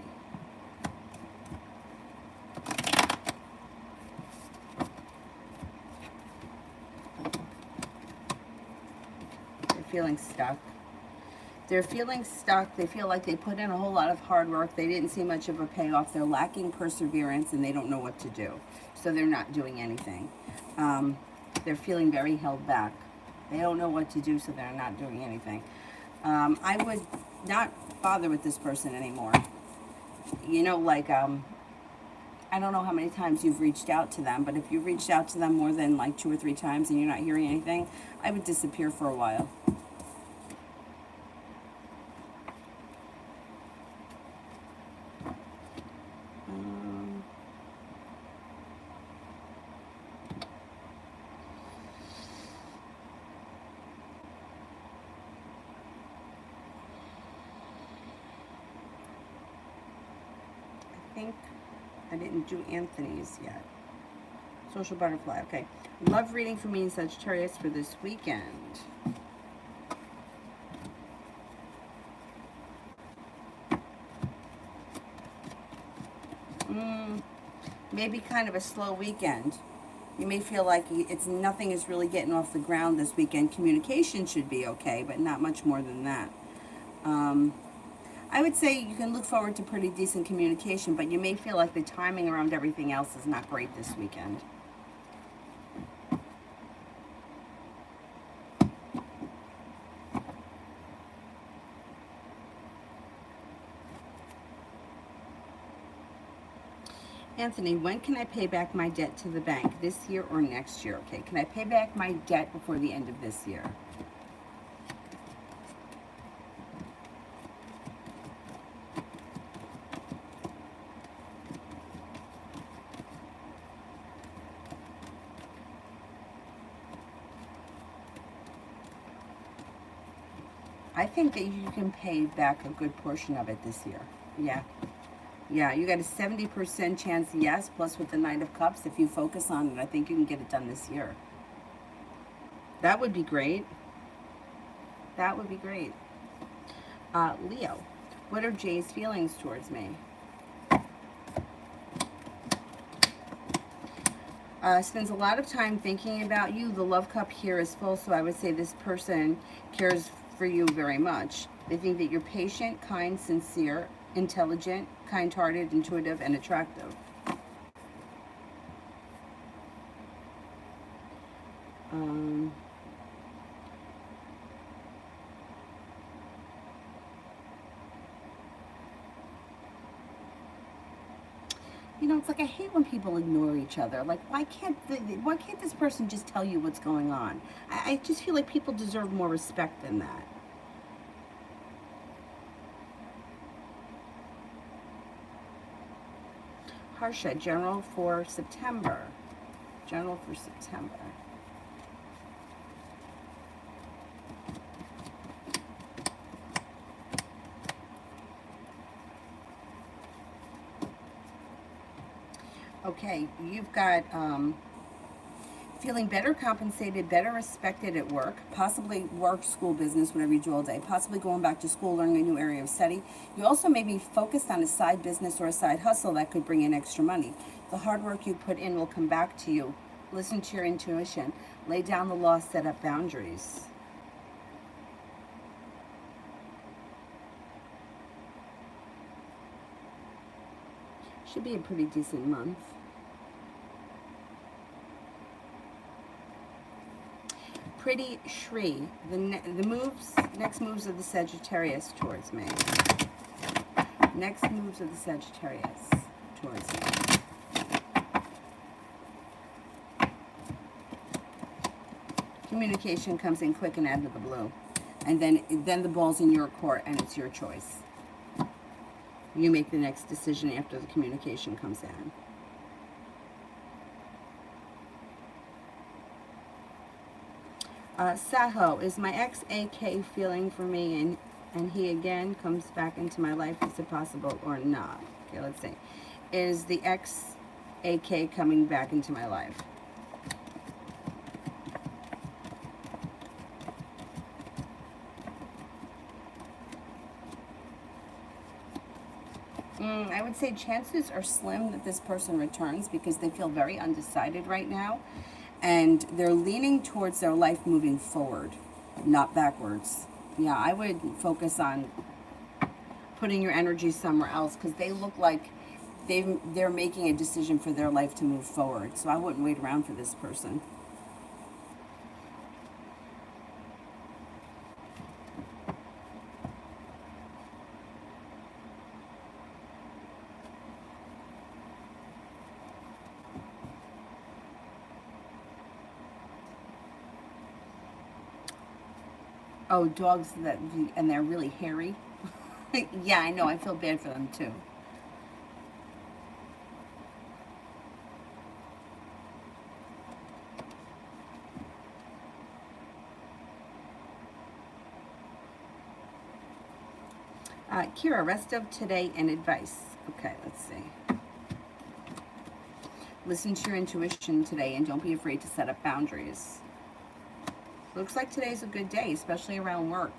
They're feeling stuck. They're feeling stuck. They feel like they put in a whole lot of hard work. They didn't see much of a payoff. They're lacking perseverance and they don't know what to do. So they're not doing anything. They're feeling very held back. They don't know what to do, so they're not doing anything. I would not bother with this person anymore. I don't know how many times you've reached out to them, but if you've reached out to them more than like 2 or 3 times and you're not hearing anything, I would disappear for a while. Um, I think I didn't do Anthony's yet. Social butterfly, okay. Love reading for me in Sagittarius for this weekend. Maybe kind of a slow weekend. You may feel like nothing is really getting off the ground this weekend. Communication should be okay, but not much more than that. Um, I would say you can look forward to pretty decent communication, but you may feel like the timing around everything else is not great this weekend. Anthony, when can I pay back my debt to the bank? This year or next year? Okay, can I pay back my debt before the end of this year? I think that you can pay back a good portion of it this year. Yeah. Yeah, you got a 70% chance yes, plus with the Knight of Cups, if you focus on it, I think you can get it done this year. That would be great. That would be great. Leo, what are Jay's feelings towards me? Spends a lot of time thinking about you. The love cup here is full, so I would say this person cares for you very much. They think that you're patient, kind, sincere, intelligent, kind-hearted, intuitive, and attractive. Um, it's like I hate when people ignore each other. Like, why can't this person just tell you what's going on? I just feel like people deserve more respect than that. Harsha, general for September. General for September. Okay, you've got Feeling better compensated, better respected at work, possibly work, school, business, whatever you do all day, possibly going back to school, learning a new area of study. You also may be focused on a side business or a side hustle that could bring in extra money. The hard work you put in will come back to you. Listen to your intuition. Lay down the law, set up boundaries. Should be a pretty decent month. Pretty Shri, the next moves of the Sagittarius towards me. Next moves of the Sagittarius towards me. Communication comes in quick and out of the blue. And then the ball's in your court and it's your choice. You make the next decision after the communication comes in. Saho, is my ex AK feeling for me and he again comes back into my life? Is it possible or not? Okay, let's see. Is the ex AK coming back into my life? I would say chances are slim that this person returns because they feel very undecided right now. And they're leaning towards their life moving forward, not backwards. Yeah, I would focus on putting your energy somewhere else because they look like they're making a decision for their life to move forward. So I wouldn't wait around for this person. Oh, dogs and they're really hairy. Yeah, I know. I feel bad for them too. Kira, rest of today and advice. Okay, let's see. Listen to your intuition today and don't be afraid to set up boundaries. Looks like today's a good day, especially around work.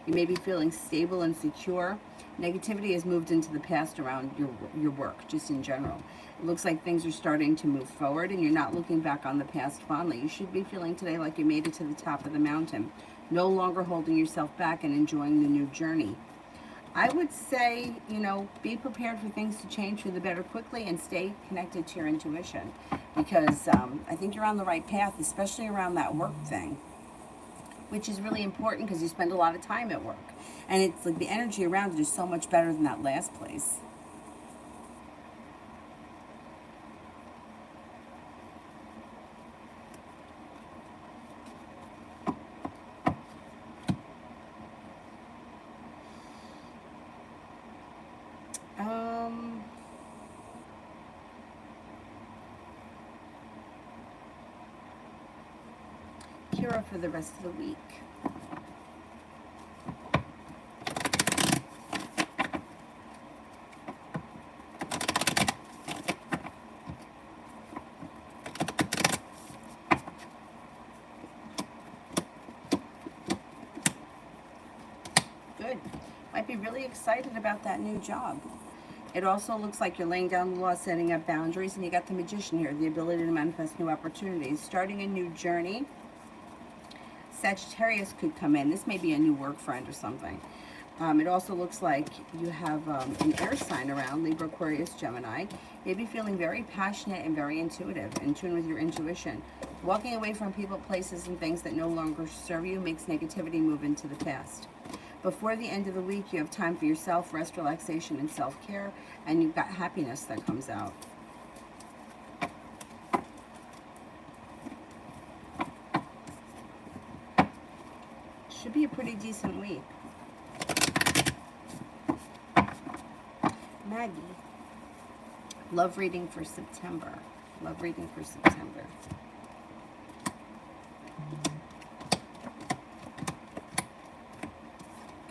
You may be feeling stable and secure. Negativity has moved into the past around your work, just in general. It looks like things are starting to move forward and you're not looking back on the past fondly. You should be feeling today like you made it to the top of the mountain. No longer holding yourself back and enjoying the new journey. I would say, be prepared for things to change for the better quickly and stay connected to your intuition because I think you're on the right path, especially around that work thing, which is really important because you spend a lot of time at work. And it's like the energy around it is so much better than that last place. Kira for the rest of the week. Good. Might be really excited about that new job. It also looks like you're laying down the law, setting up boundaries, and you got the Magician here, the ability to manifest new opportunities, starting a new journey. Sagittarius could come in. This may be a new work friend or something. It also looks like you have an air sign around, Libra, Aquarius, Gemini. Maybe feeling very passionate and very intuitive, in tune with your intuition. Walking away from people, places, and things that no longer serve you makes negativity move into the past. Before the end of the week, you have time for yourself, rest, relaxation, and self-care, and you've got happiness that comes out. Should be a pretty decent week. Maggie, love reading for September. Love reading for September.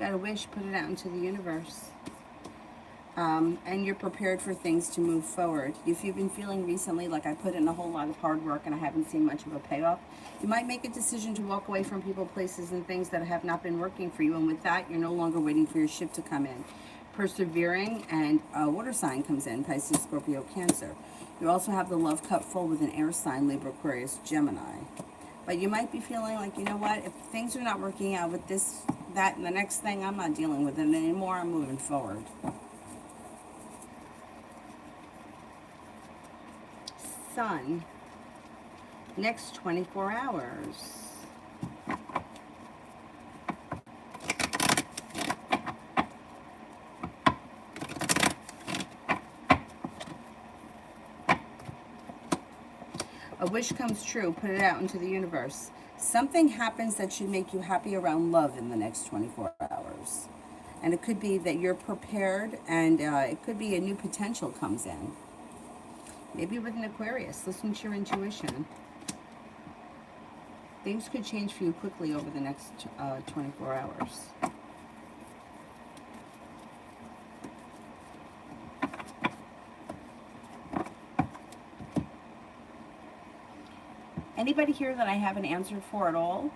Got a wish, put it out into the universe. And you're prepared for things to move forward. If you've been feeling recently like I put in a whole lot of hard work and I haven't seen much of a payoff, you might make a decision to walk away from people, places, and things that have not been working for you. And with that, you're no longer waiting for your ship to come in. Persevering, and a water sign comes in, Pisces, Scorpio, Cancer. You also have the love cup full with an air sign, Libra, Aquarius, Gemini. But you might be feeling like, you know what, if things are not working out with this, that, and the next thing, I'm not dealing with it anymore, I'm moving forward. Sun, next 24 hours. A wish comes true. Put it out into the universe. Something happens that should make you happy around love in the next 24 hours. And it could be that you're prepared, and it could be a new potential comes in. Maybe with an Aquarius. Listen to your intuition. Things could change for you quickly over the next 24 hours. Anybody here that I haven't answered for at all?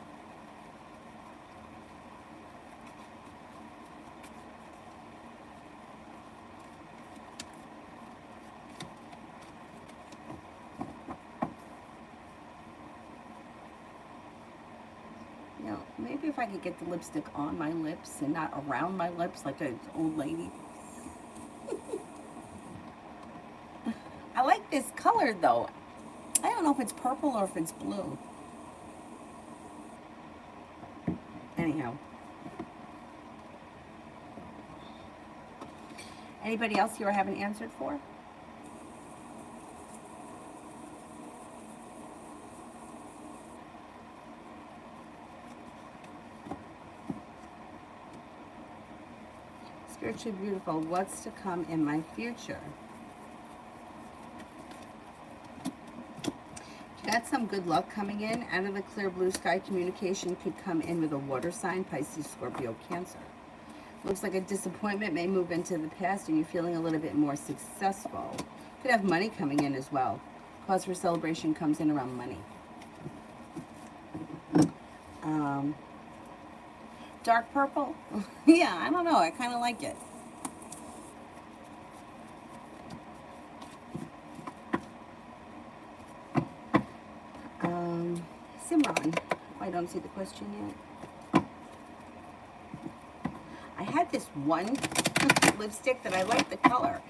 You know, maybe if I could get the lipstick on my lips and not around my lips like an old lady. I like this color though. I don't know if it's purple or if it's blue. Anyhow. Anybody else here I haven't answered for? Spiritually beautiful. What's to come in my future? Got some good luck coming in. Out of the clear blue sky, communication could come in with a water sign, Pisces, Scorpio, Cancer. Looks like a disappointment may move into the past and you're feeling a little bit more successful. Could have money coming in as well. Cause for celebration comes in around money. Dark purple? Yeah, I don't know. I kind of like it. Simran. Oh, I don't see the question yet. I had this one lipstick that I liked the color.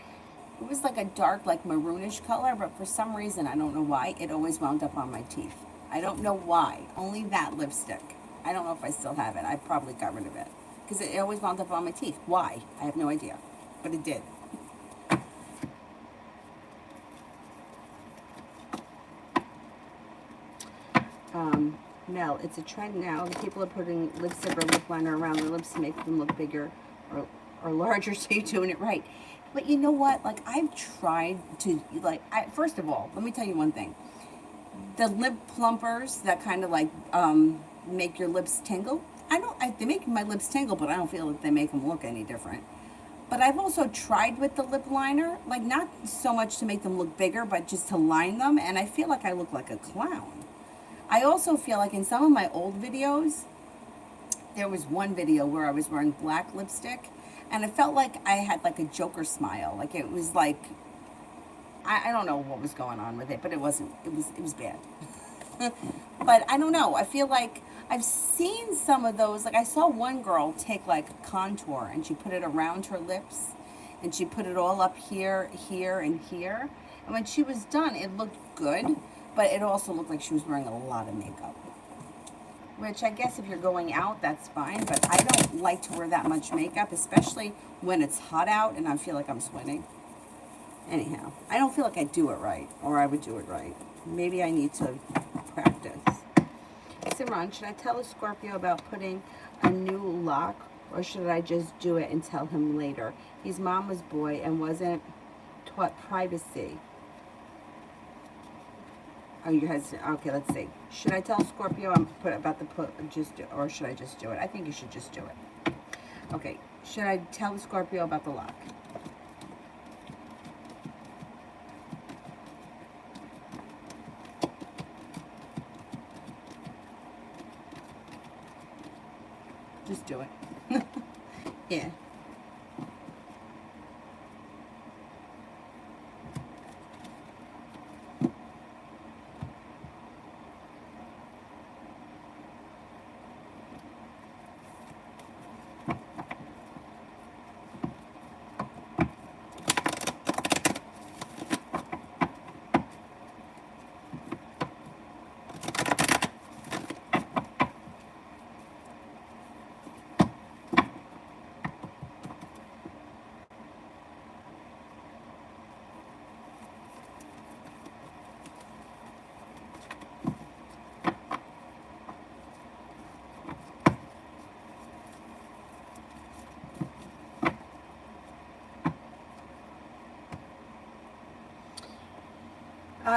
It was like a dark, like maroonish color, but for some reason, I don't know why, it always wound up on my teeth. I don't know why. Only that lipstick. I don't know if I still have it. I probably got rid of it. Because it always wound up on my teeth. Why? I have no idea. But it did. Mel, it's a trend now. People are putting lipstick or lip liner around their lips to make them look bigger or larger, so you're doing it right. But you know what? Like, I've tried to, like, first of all, let me tell you one thing. The lip plumpers that kind of like make your lips tingle, they make my lips tingle, but I don't feel that they make them look any different. But I've also tried with the lip liner, like not so much to make them look bigger, but just to line them, and I feel like I look like a clown. I also feel like in some of my old videos, there was one video where I was wearing black lipstick, and it felt like I had like a Joker smile. Like it was like, I don't know what was going on with it, but it wasn't, it was bad. But I don't know, I feel like I've seen some of those, like I saw one girl take like contour and she put it around her lips and she put it all up here, here, and here. And when she was done, it looked good, but it also looked like she was wearing a lot of makeup. Which I guess if you're going out, that's fine, but I don't like to wear that much makeup, especially when it's hot out and I feel like I'm sweating. Anyhow, I don't feel like I do it right, or I would do it right. Maybe I need to practice. Simran, should I tell a Scorpio about putting a new lock, or should I just do it and tell him later? He's mama's boy and wasn't taught privacy. Oh, you guys, okay, let's see. Should I tell Scorpio or should I just do it? I think you should just do it. Okay, should I tell the Scorpio about the lock? Just do it. Yeah.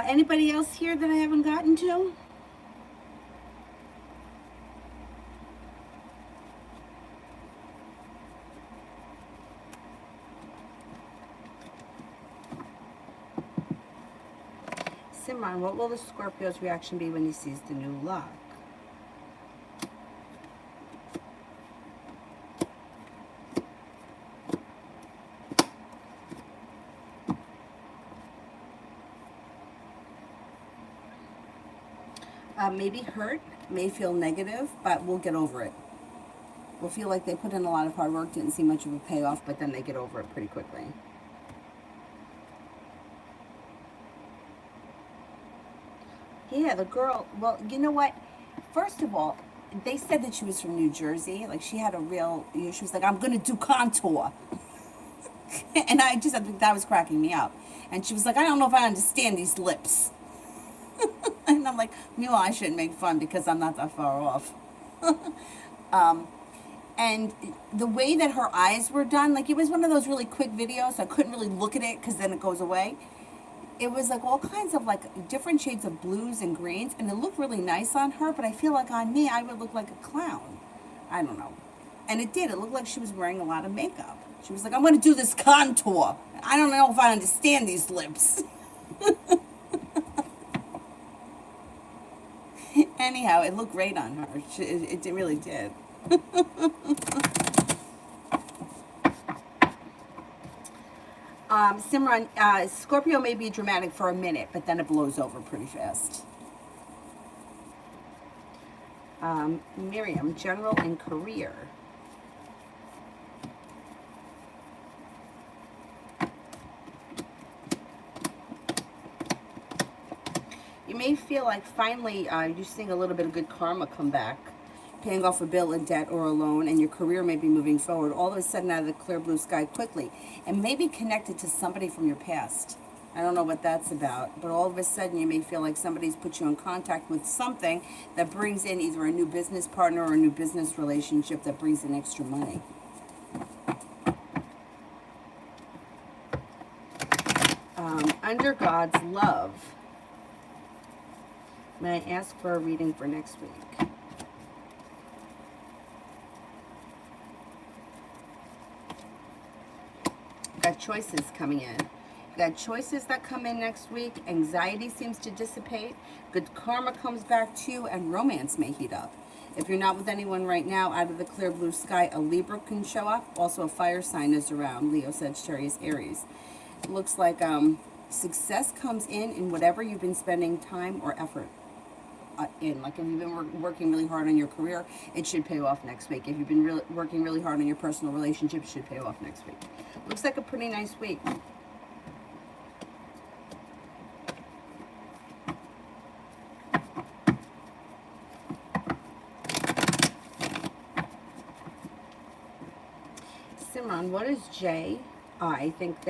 Anybody else here that I haven't gotten to? Simran, what will the Scorpio's reaction be when he sees the new lock? Maybe hurt, may feel negative, but we'll get over it. We'll feel like they put in a lot of hard work, didn't see much of a payoff, but then they get over it pretty quickly. Yeah, the girl, well, you know what? First of all, they said that she was from New Jersey. Like, she had a real, she was like, I'm going to do contour. And I think that was cracking me up. And she was like, I don't know if I understand these lips. And I'm like, meanwhile, I shouldn't make fun because I'm not that far off. And the way that her eyes were done, like, it was one of those really quick videos, so I couldn't really look at it because then it goes away. It was like all kinds of like different shades of blues and greens, and it looked really nice on her, but I feel like on me, I would look like a clown. I don't know. And it did. It looked like she was wearing a lot of makeup. She was like, I'm going to do this contour. I don't know if I understand these lips. Anyhow, it looked great on her. It really did. Simran, Scorpio may be dramatic for a minute, but then it blows over pretty fast. Miriam, general and career. You may feel like finally you're seeing a little bit of good karma come back, paying off a bill, a debt, or a loan, and your career may be moving forward all of a sudden out of the clear blue sky quickly, and may be connected to somebody from your past. I don't know what that's about, but all of a sudden you may feel like somebody's put you in contact with something that brings in either a new business partner or a new business relationship that brings in extra money. Under God's love. May I ask for a reading for next week? Got choices coming in. Got choices that come in next week. Anxiety seems to dissipate. Good karma comes back to you, and romance may heat up. If you're not with anyone right now, out of the clear blue sky, a Libra can show up. Also, a fire sign is around. Leo, Sagittarius, Aries. It looks like success comes in whatever you've been spending time or effort in. Like if you've been working really hard on your career, it should pay off next week. If you've been working really hard on your personal relationship, it should pay off next week. Looks like a pretty nice week. Simran, what is J? I think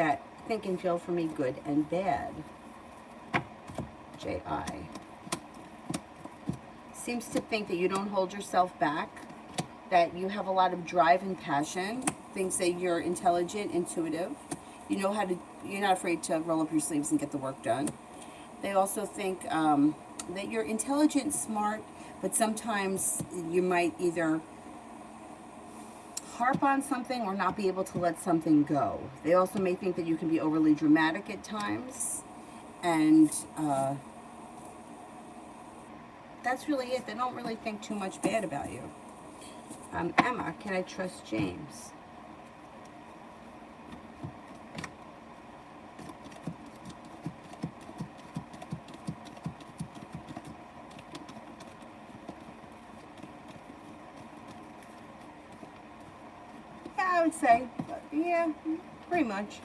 and feel for me good and bad. J.I. seems to think that you don't hold yourself back, that you have a lot of drive and passion, thinks that you're intelligent, intuitive, you're not afraid to roll up your sleeves and get the work done. They also think that you're intelligent, smart, but sometimes you might either harp on something or not be able to let something go. They also may think that you can be overly dramatic at times, and that's really it. They don't really think too much bad about you. Emma, can I trust James? Yeah, I would say, yeah, pretty much.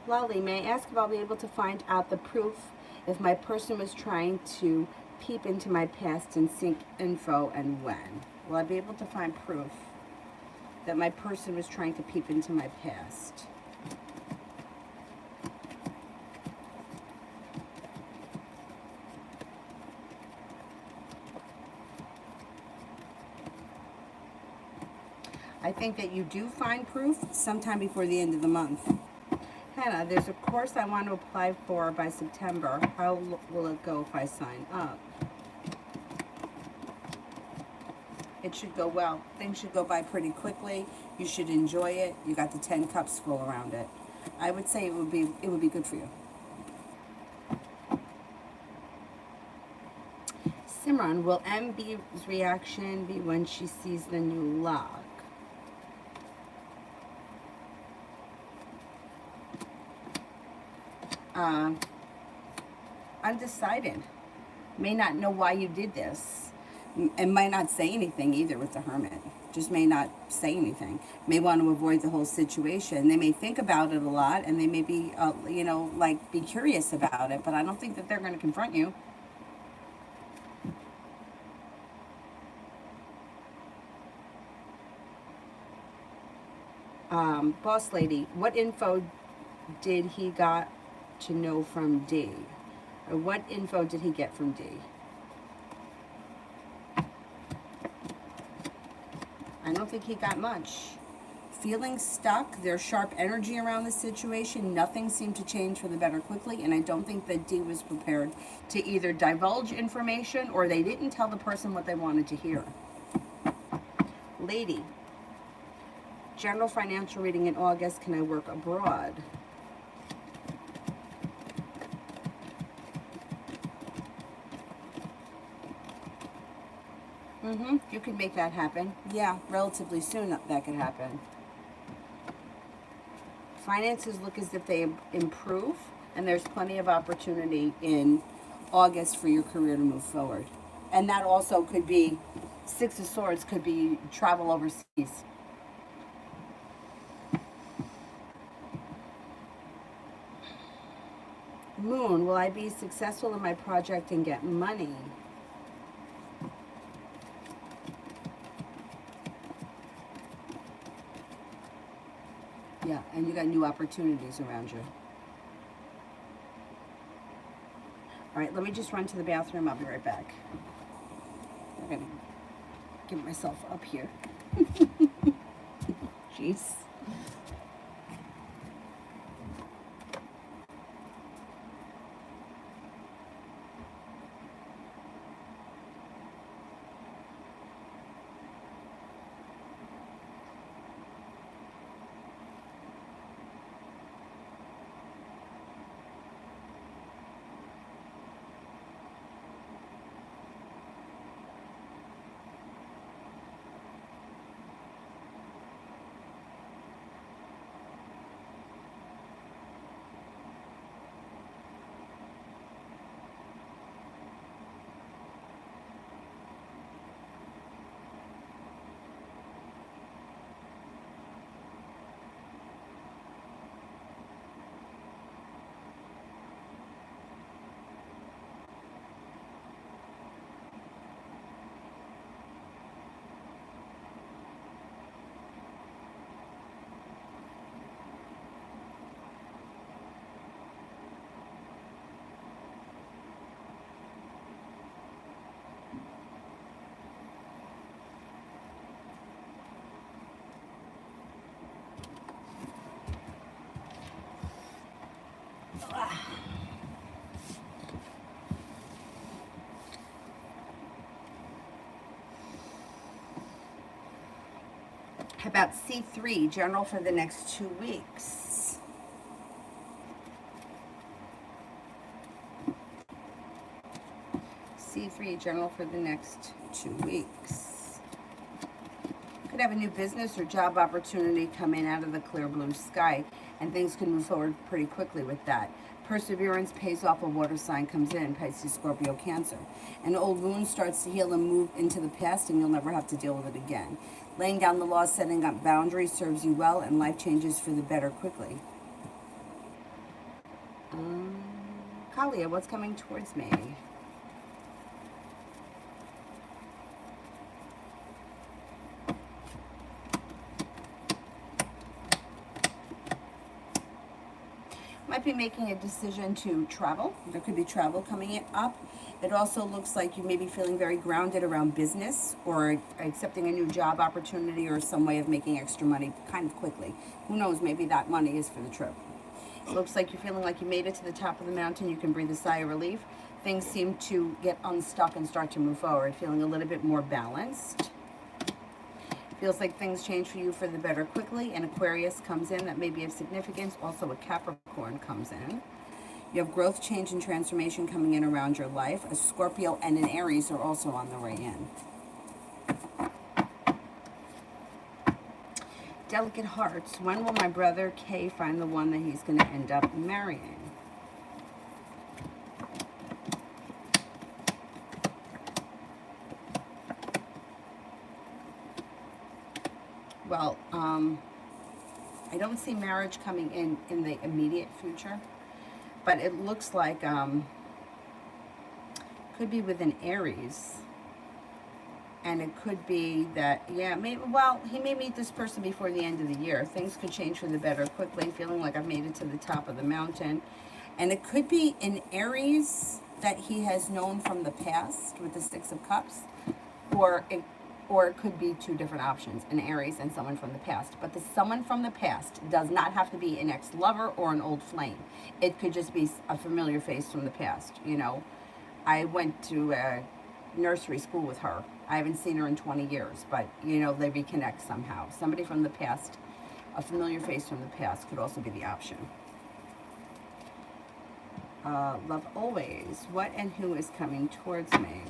Lolly, may I ask if I'll be able to find out the proof if my person was trying to peep into my past and sync info, and when? Will I be able to find proof that my person was trying to peep into my past? I think that you do find proof sometime before the end of the month. Hannah, there's a course I want to apply for by September. How will it go if I sign up? It should go well. Things should go by pretty quickly. You should enjoy it. You got the 10 cups full around it. I would say it would be good for you. Simran, will MB's reaction be when she sees the new lock? Undecided. May not know why you did this. And might not say anything either with the hermit. Just may not say anything. May want to avoid the whole situation. They may think about it a lot, and they may be, like, be curious about it, but I don't think that they're going to confront you. Boss lady, what info did he got to know from D? Or what info did he get from D? I don't think he got much. Feeling stuck, there's sharp energy around the situation. Nothing seemed to change for the better quickly, and I don't think that D was prepared to either divulge information or they didn't tell the person what they wanted to hear. Lady, general financial reading in August. Can I work abroad? You can make that happen. Yeah, relatively soon that could happen. Finances look as if they improve, and there's plenty of opportunity in August for your career to move forward. And that also could be, Six of Swords could be travel overseas. Moon, will I be successful in my project and get money? Yeah, and you got new opportunities around you. All right, let me just run to the bathroom. I'll be right back. I'm going to get myself up here. Jeez. How about C3, general for the next 2 weeks? C3 general for the next 2 weeks. Could have a new business or job opportunity come in out of the clear blue sky, and things can move forward pretty quickly with that. Perseverance pays off, a water sign comes in, Pisces, Scorpio, Cancer. An old wound starts to heal and move into the past, and you'll never have to deal with it again. Laying down the law, setting up boundaries serves you well, and life changes for the better quickly. Kalia, what's coming towards me? Might be making a decision to travel. There could be travel coming up. It also looks like you may be feeling very grounded around business or accepting a new job opportunity or some way of making extra money kind of quickly. Who knows, maybe that money is for the trip. It looks like you're feeling like you made it to the top of the mountain. You can breathe a sigh of relief. Things seem to get unstuck and start to move forward, feeling a little bit more balanced. Feels like things change for you for the better quickly. An Aquarius comes in that may be of significance. Also a Capricorn comes in. You have growth, change, and transformation coming in around your life. A Scorpio and an Aries are also on the way in. Delicate hearts. When will my brother Kay find the one that he's going to end up marrying? Well, I don't see marriage coming in the immediate future, but it looks like could be with an Aries. And it could be that, yeah, maybe, well, he may meet this person before the end of the year. Things could change for the better quickly, feeling like I've made it to the top of the mountain. And it could be an Aries that he has known from the past with the Six of Cups, or it could be two different options, an Aries and someone from the past. But the someone from the past does not have to be an ex-lover or an old flame. It could just be a familiar face from the past, you know. I went to nursery school with her. I haven't seen her in 20 years, but, you know, they reconnect somehow. Somebody from the past, a familiar face from the past could also be the option. Love always. What and who is coming towards me?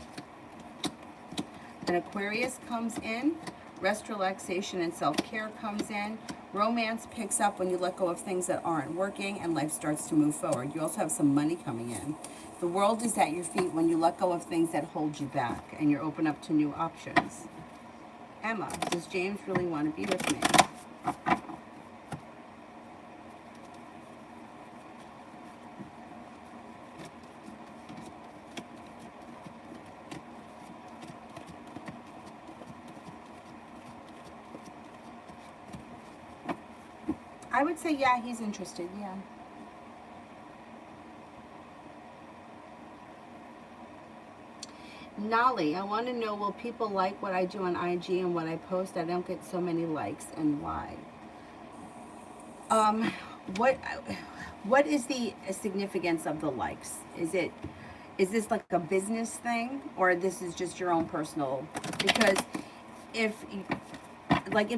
An Aquarius comes in. Rest, relaxation, and self-care comes in. Romance picks up when you let go of things that aren't working and life starts to move forward. You also have some money coming in. The world is at your feet when you let go of things that hold you back and you're open up to new options. Emma, does James really want to be with me? I would say, yeah, he's interested, yeah. Nolly, I want to know, will people like what I do on IG and what I post? I don't get so many likes, and why? What is the significance of the likes? Is this like a business thing, or this is just your own personal? Because if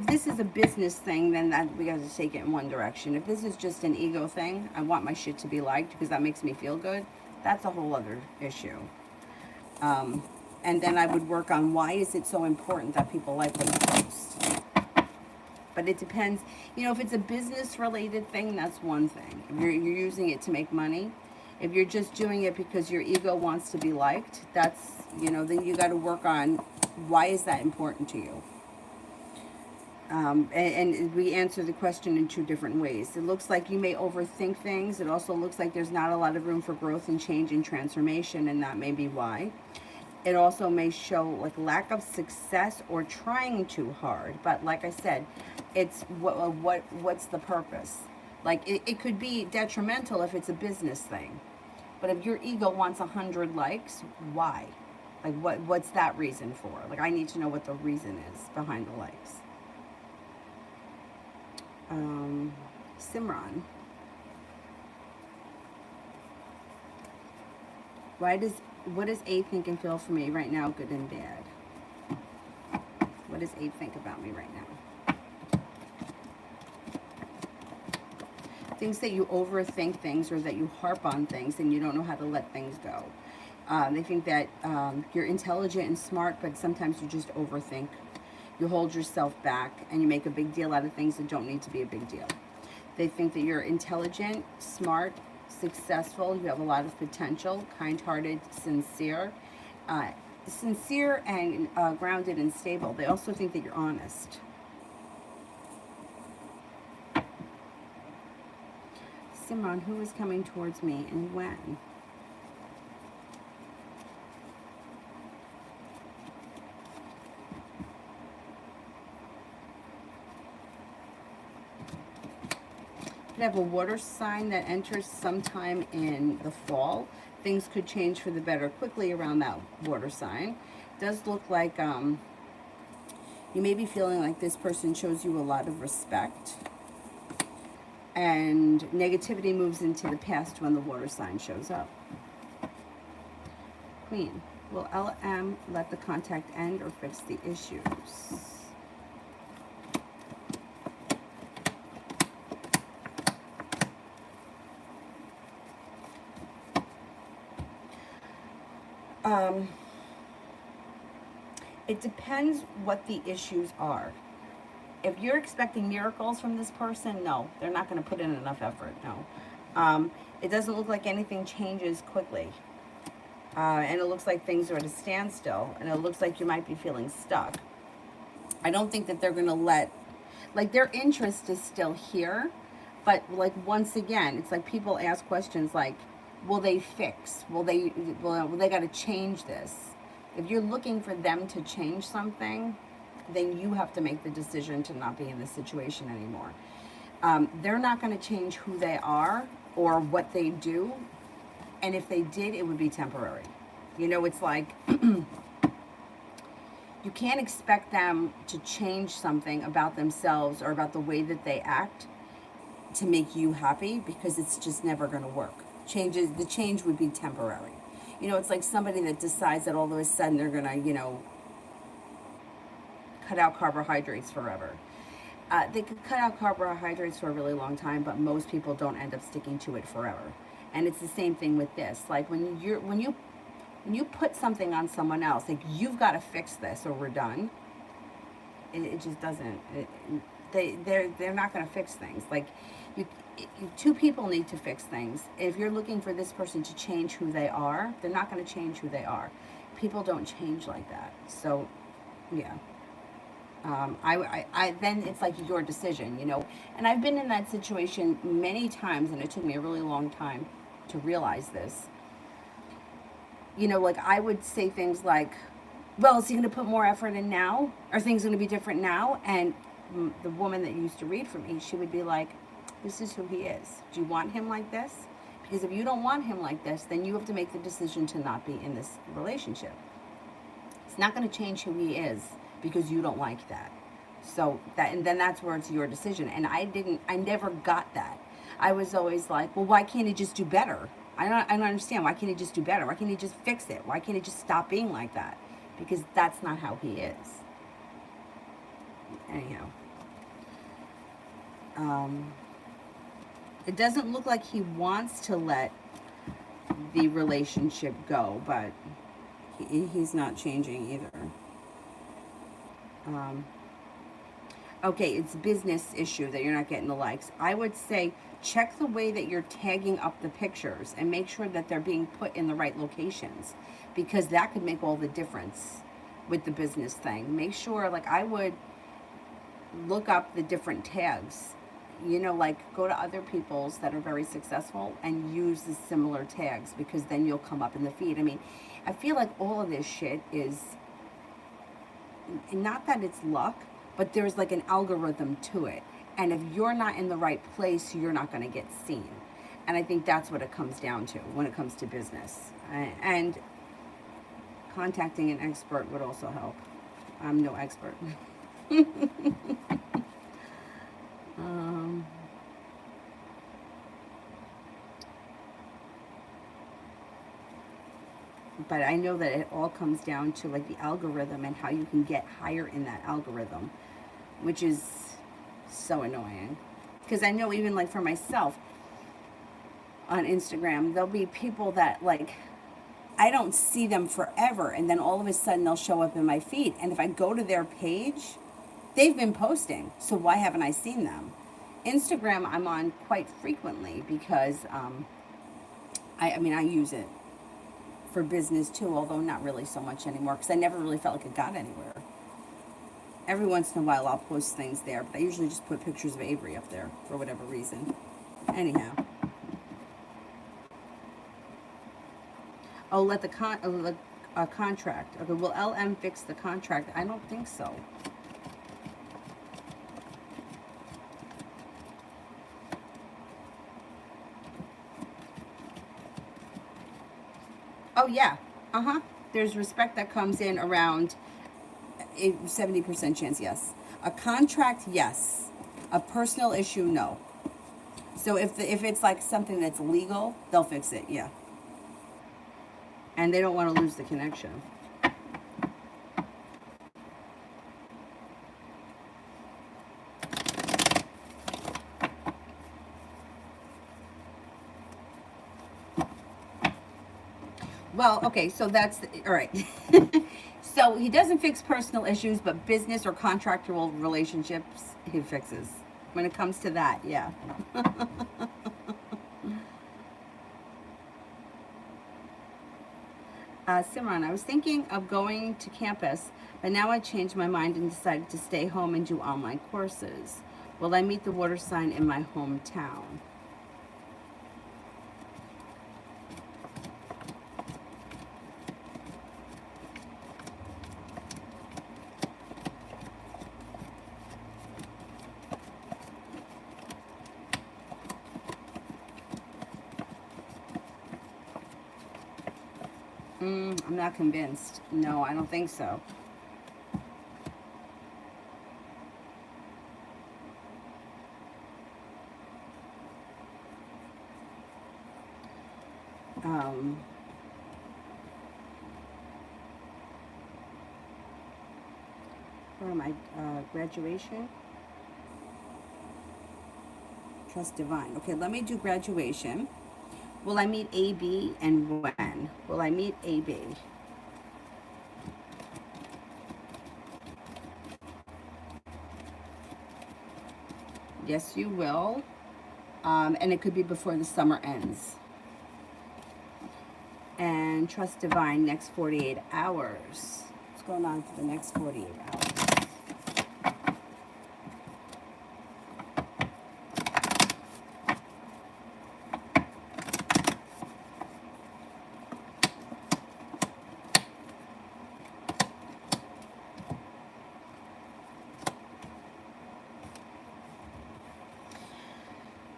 this is a business thing, then that we got to take it in one direction. If this is just an ego thing, I want my shit to be liked because that makes me feel good. That's a whole other issue. And then I would work on why is it so important that people like what you post. But it depends. You know, if it's a business-related thing, that's one thing. If you're using it to make money. If you're just doing it because your ego wants to be liked, that's, you know, then you got to work on why is that important to you. And we answer the question in two different ways. It looks like you may overthink things. It also looks like there's not a lot of room for growth and change and transformation, and that may be why. It also may show like lack of success or trying too hard. But like I said, it's what's the purpose? Like it could be detrimental if it's a business thing. But if your ego wants 100 likes, why? Like what's that reason for? Like I need to know what the reason is behind the likes. Simran. What does A think and feel for me right now, good and bad? What does A think about me right now? Things that you overthink things, or that you harp on things and you don't know how to let things go. They think that you're intelligent and smart, but sometimes you just overthink. You hold yourself back and you make a big deal out of things that don't need to be a big deal. They think that you're intelligent, smart, successful, you have a lot of potential, kind-hearted, sincere. Sincere and grounded and stable. They also think that you're honest. Simran, who is coming towards me and when? You have a water sign that enters sometime in the fall. Things could change for the better quickly around that water sign. It does look like you may be feeling like this person shows you a lot of respect, and negativity moves into the past when the water sign shows up. Queen, will LM let the contact end or fix the issues? It depends what the issues are. If you're expecting miracles from this person, no, they're not going to put in enough effort. No. It doesn't look like anything changes quickly. And it looks like things are at a standstill. And it looks like you might be feeling stuck. I don't think that they're going to let, like, their interest is still here. But, like, once again, it's like people ask questions like, will they fix? Will they got to change this? If you're looking for them to change something, then you have to make the decision to not be in this situation anymore. They're not going to change who they are or what they do. And if they did, it would be temporary. You know, it's like you can't expect them to change something about themselves or about the way that they act to make you happy, because it's just never going to work. The change would be temporary. You know, it's like somebody that decides that all of a sudden they're going to, you know, cut out carbohydrates forever. They could cut out carbohydrates for a really long time, but most people don't end up sticking to it forever. And it's the same thing with this. Like when you put something on someone else, like you've got to fix this or we're done. It just doesn't. They're not going to fix things. Like two people need to fix things. If you're looking for this person to change who they are, they're not going to change who they are. People don't change like that. So, yeah. Then it's like your decision, you know. And I've been in that situation many times, and it took me a really long time to realize this. You know, like I would say things like, well, is he going to put more effort in now? Are things going to be different now? And the woman that used to read for me, she would be like, this is who he is. Do you want him like this? Because if you don't want him like this, then you have to make the decision to not be in this relationship. It's not going to change who he is because you don't like that. So and then that's where it's your decision. And I never got that. I was always like, well, why can't he just do better? I don't understand. Why can't he just do better? Why can't he just fix it? Why can't he just stop being like that? Because that's not how he is. Anyhow. It doesn't look like he wants to let the relationship go, but he's not changing either. Okay, it's a business issue that you're not getting the likes. I would say check the way that you're tagging up the pictures and make sure that they're being put in the right locations, because that could make all the difference with the business thing. Make sure, like I would look up the different tags, you know, like go to other people's that are very successful and use the similar tags, because then you'll come up in the feed. I mean, I feel like all of this shit is not that it's luck, but there's like an algorithm to it. And if you're not in the right place, you're not going to get seen. And I think that's what it comes down to when it comes to business. And contacting an expert would also help. I'm no expert. But I know that it all comes down to like the algorithm and how you can get higher in that algorithm, which is so annoying. Because I know even like for myself on Instagram, there'll be people that like, I don't see them forever, and then all of a sudden they'll show up in my feed. And if I go to their page, they've been posting, so why haven't I seen them? Instagram, I'm on quite frequently because I mean, I use it for business too, although not really so much anymore because I never really felt like it got anywhere. Every once in a while I'll post things there, but I usually just put pictures of Avery up there for whatever reason. Anyhow. Oh, let the contract. Okay, will LM fix the contract? I don't think so. Oh, yeah. Uh-huh. There's respect that comes in around a 70% chance, yes. A contract, yes. A personal issue, no. So if it's like something that's legal, they'll fix it, yeah. And they don't want to lose the connection. Well, okay, so that's all right. So he doesn't fix personal issues, but business or contractual relationships he fixes. When it comes to that, yeah. Simran, I was thinking of going to campus, but now I changed my mind and decided to stay home and do online courses. Will I meet the water sign in my hometown? I'm not convinced. No, I don't think so. Um, where am I? Graduation? Trust Divine. Okay, let me do graduation. Will I meet AB and when? Will I meet AB? Yes, you will. And it could be before the summer ends. And Trust Divine, next 48 hours. What's going on for the next 48 hours?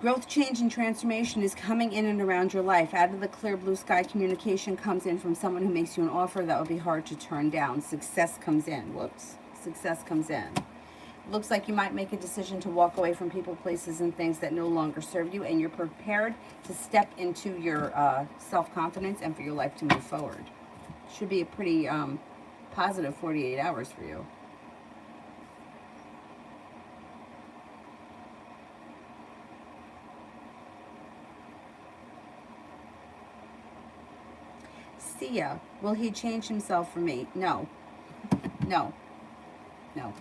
Growth, change, and transformation is coming in and around your life. Out of the clear blue sky, communication comes in from someone who makes you an offer that would be hard to turn down. Success comes in. Whoops. Success comes in. Looks like you might make a decision to walk away from people, places, and things that no longer serve you, and you're prepared to step into your self-confidence and for your life to move forward. Should be a pretty positive 48 hours for you. Sia, will he change himself for me? No. No. No.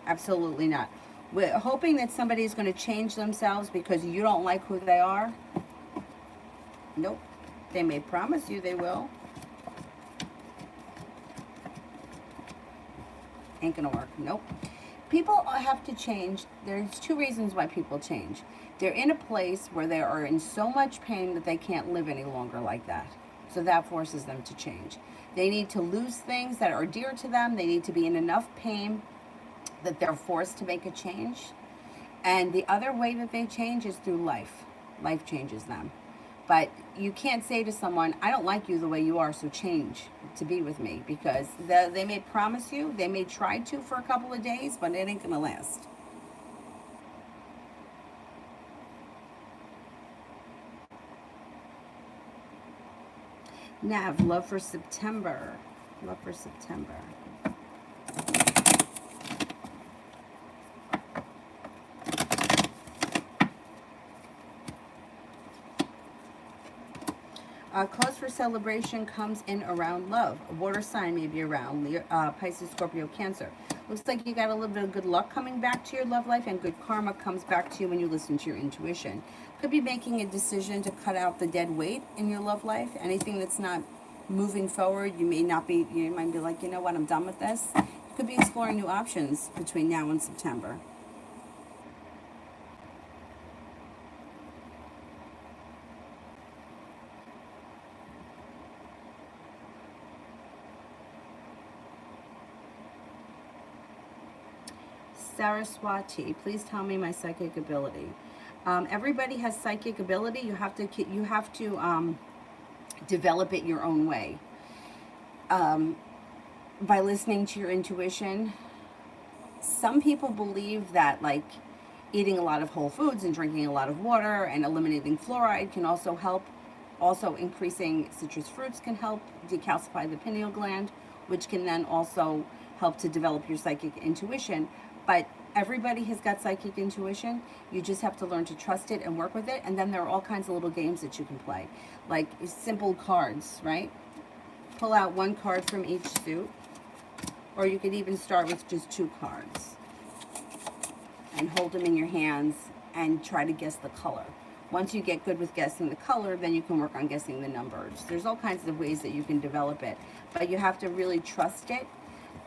Absolutely not. We're hoping that somebody is going to change themselves because you don't like who they are. Nope. They may promise you they will. Ain't gonna work. Nope. People have to change. There's two reasons why people change. They're in a place where they are in so much pain that they can't live any longer like that. So that forces them to change. They need to lose things that are dear to them. They need to be in enough pain that they're forced to make a change. And the other way that they change is through life. Life changes them. But you can't say to someone, I don't like you the way you are, so change to be with me. Because they may promise you, they may try to for a couple of days, but it ain't going to last. Nav, love for September. Love for September. Cause for celebration comes in around love. A water sign may be around Pisces, Scorpio, Cancer. Looks like you got a little bit of good luck coming back to your love life, and good karma comes back to you when you listen to your intuition. Could be making a decision to cut out the dead weight in your love life. Anything that's not moving forward, you might be like, you know what, I'm done with this. You could be exploring new options between now and September. Saraswati, please tell me my psychic ability. Everybody has psychic ability. You have to develop it your own way. By listening to your intuition. Some people believe that like eating a lot of whole foods and drinking a lot of water and eliminating fluoride can also help. Also, increasing citrus fruits can help decalcify the pineal gland, which can then also help to develop your psychic intuition. But everybody has got psychic intuition. You just have to learn to trust it and work with it. And then there are all kinds of little games that you can play, like simple cards, right? Pull out one card from each suit, or you could even start with just 2 cards and hold them in your hands and try to guess the color. Once you get good with guessing the color, then you can work on guessing the numbers. There's all kinds of ways that you can develop it, but you have to really trust it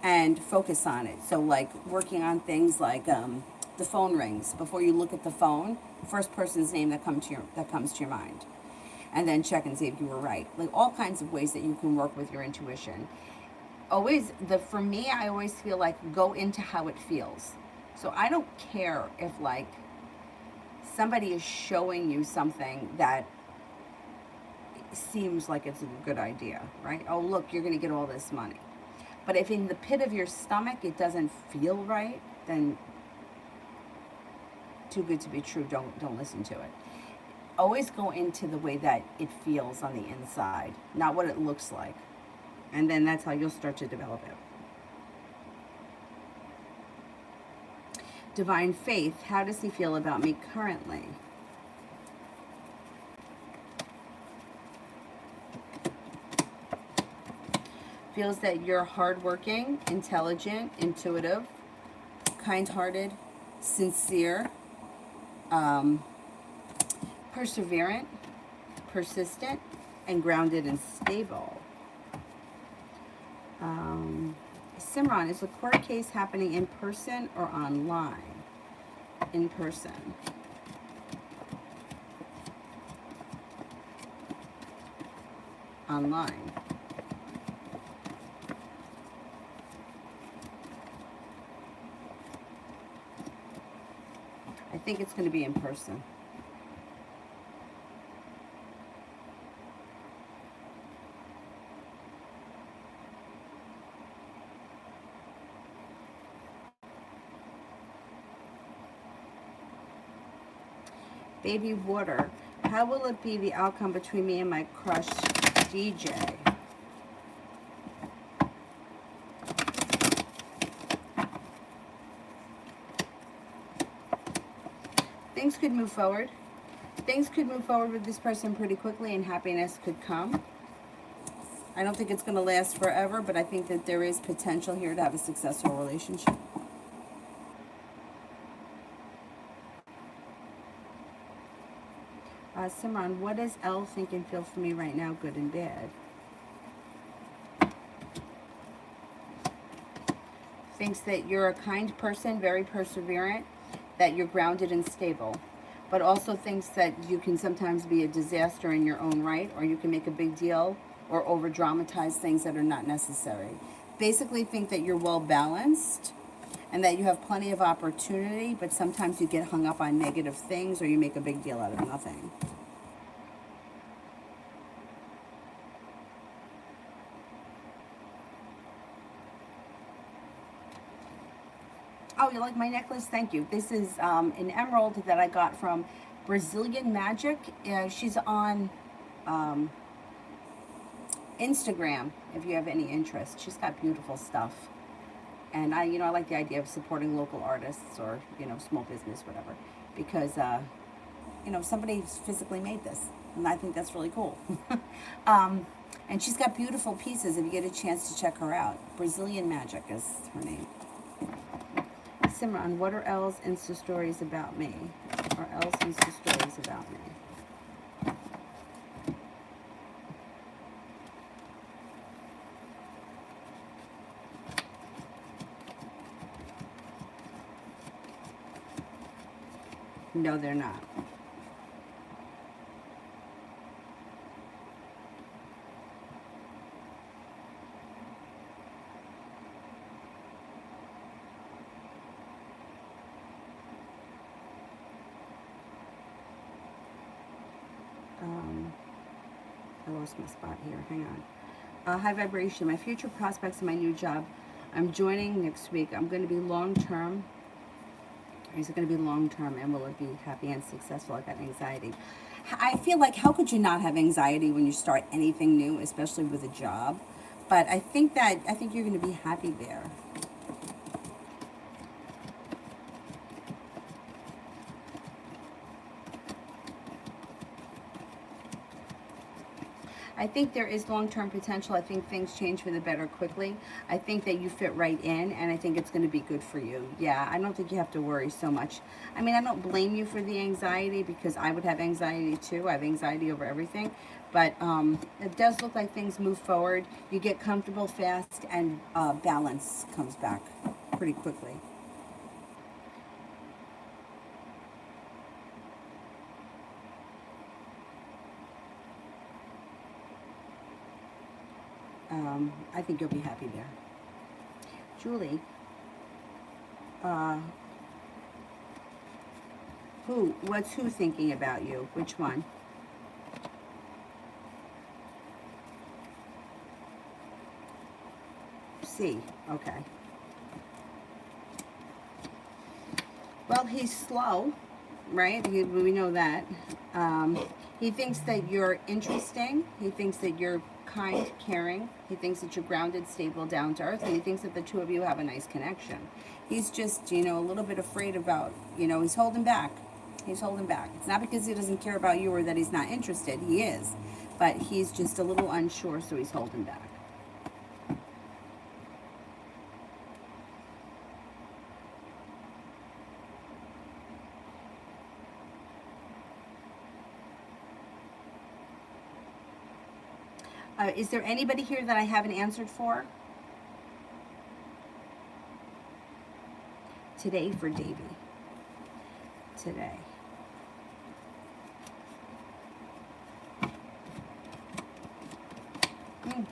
and focus on it. So like working on things like the phone rings. Before you look at the phone, first person's name that comes to your mind. And then check and see if you were right. Like all kinds of ways that you can work with your intuition. For me, I always feel like go into how it feels. So I don't care if like somebody is showing you something that seems like it's a good idea, right? Oh, look, you're going to get all this money. But if in the pit of your stomach it doesn't feel right, then too good to be true, don't listen to it. Always go into the way that it feels on the inside, not what it looks like. And then that's how you'll start to develop it. Divine Faith, how does he feel about me currently? Feels that you're hardworking, intelligent, intuitive, kind-hearted, sincere, perseverant, persistent, and grounded and stable. Simran, is the court case happening in person or online? In person. Online. I think it's going to be in person. Baby Water, how will it be the outcome between me and my crush DJ? Things could move forward. Things could move forward with this person pretty quickly and happiness could come. I don't think it's going to last forever, but I think that there is potential here to have a successful relationship. Simran, what does L think and feel for me right now, good and bad? Thinks that you're a kind person, very perseverant, that you're grounded and stable, but also thinks that you can sometimes be a disaster in your own right, or you can make a big deal or over dramatize things that are not necessary. Basically think that you're well balanced and that you have plenty of opportunity, but sometimes you get hung up on negative things or you make a big deal out of nothing. Oh, you like my necklace? Thank you. This is an emerald that I got from Brazilian Magic. She's on Instagram if you have any interest. She's got beautiful stuff. And I like the idea of supporting local artists or, small business, whatever. Because, somebody physically made this. And I think that's really cool. um, and she's got beautiful pieces if you get a chance to check her out. Brazilian Magic is her name. Simran, what are Elle's Insta stories about me? Or Elle's Insta stories about me? No, they're not. I lost my spot here. Hang on. High vibration. My future prospects in my new job. I'm joining next week. I'm going to be long term. Is it going to be long term, and will it be happy and successful? I got anxiety. I feel like, how could you not have anxiety when you start anything new, especially with a job? But I think you're going to be happy there. I think there is long-term potential. I think things change for the better quickly. I think that you fit right in, and I think it's going to be good for you. Yeah, I don't think you have to worry so much. I mean, I don't blame you for the anxiety, because I would have anxiety too. I have anxiety over everything. But it does look like things move forward. You get comfortable fast, and balance comes back pretty quickly. I think you'll be happy there. Julie, uh, what's who thinking about you? Which one? C. Okay. Well, he's slow, right? We know that. He thinks that you're interesting. He thinks that you're kind, caring. He thinks that you're grounded, stable, down to earth. And he thinks that the two of you have a nice connection. He's just, a little bit afraid about, he's holding back. He's holding back. It's not because he doesn't care about you or that he's not interested. He is. But he's just a little unsure, so he's holding back. Is there anybody here that I haven't answered for? Today for Davy. Today.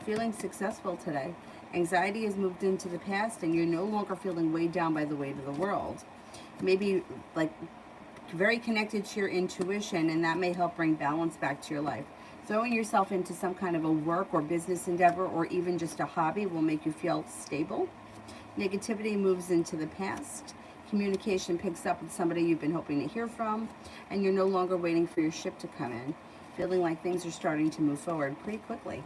Feeling successful today. Anxiety has moved into the past, and you're no longer feeling weighed down by the weight of the world. Maybe like very connected to your intuition, and that may help bring balance back to your life. Throwing yourself into some kind of a work or business endeavor, or even just a hobby, will make you feel stable. Negativity moves into the past. Communication picks up with somebody you've been hoping to hear from, and you're no longer waiting for your ship to come in. Feeling like things are starting to move forward pretty quickly.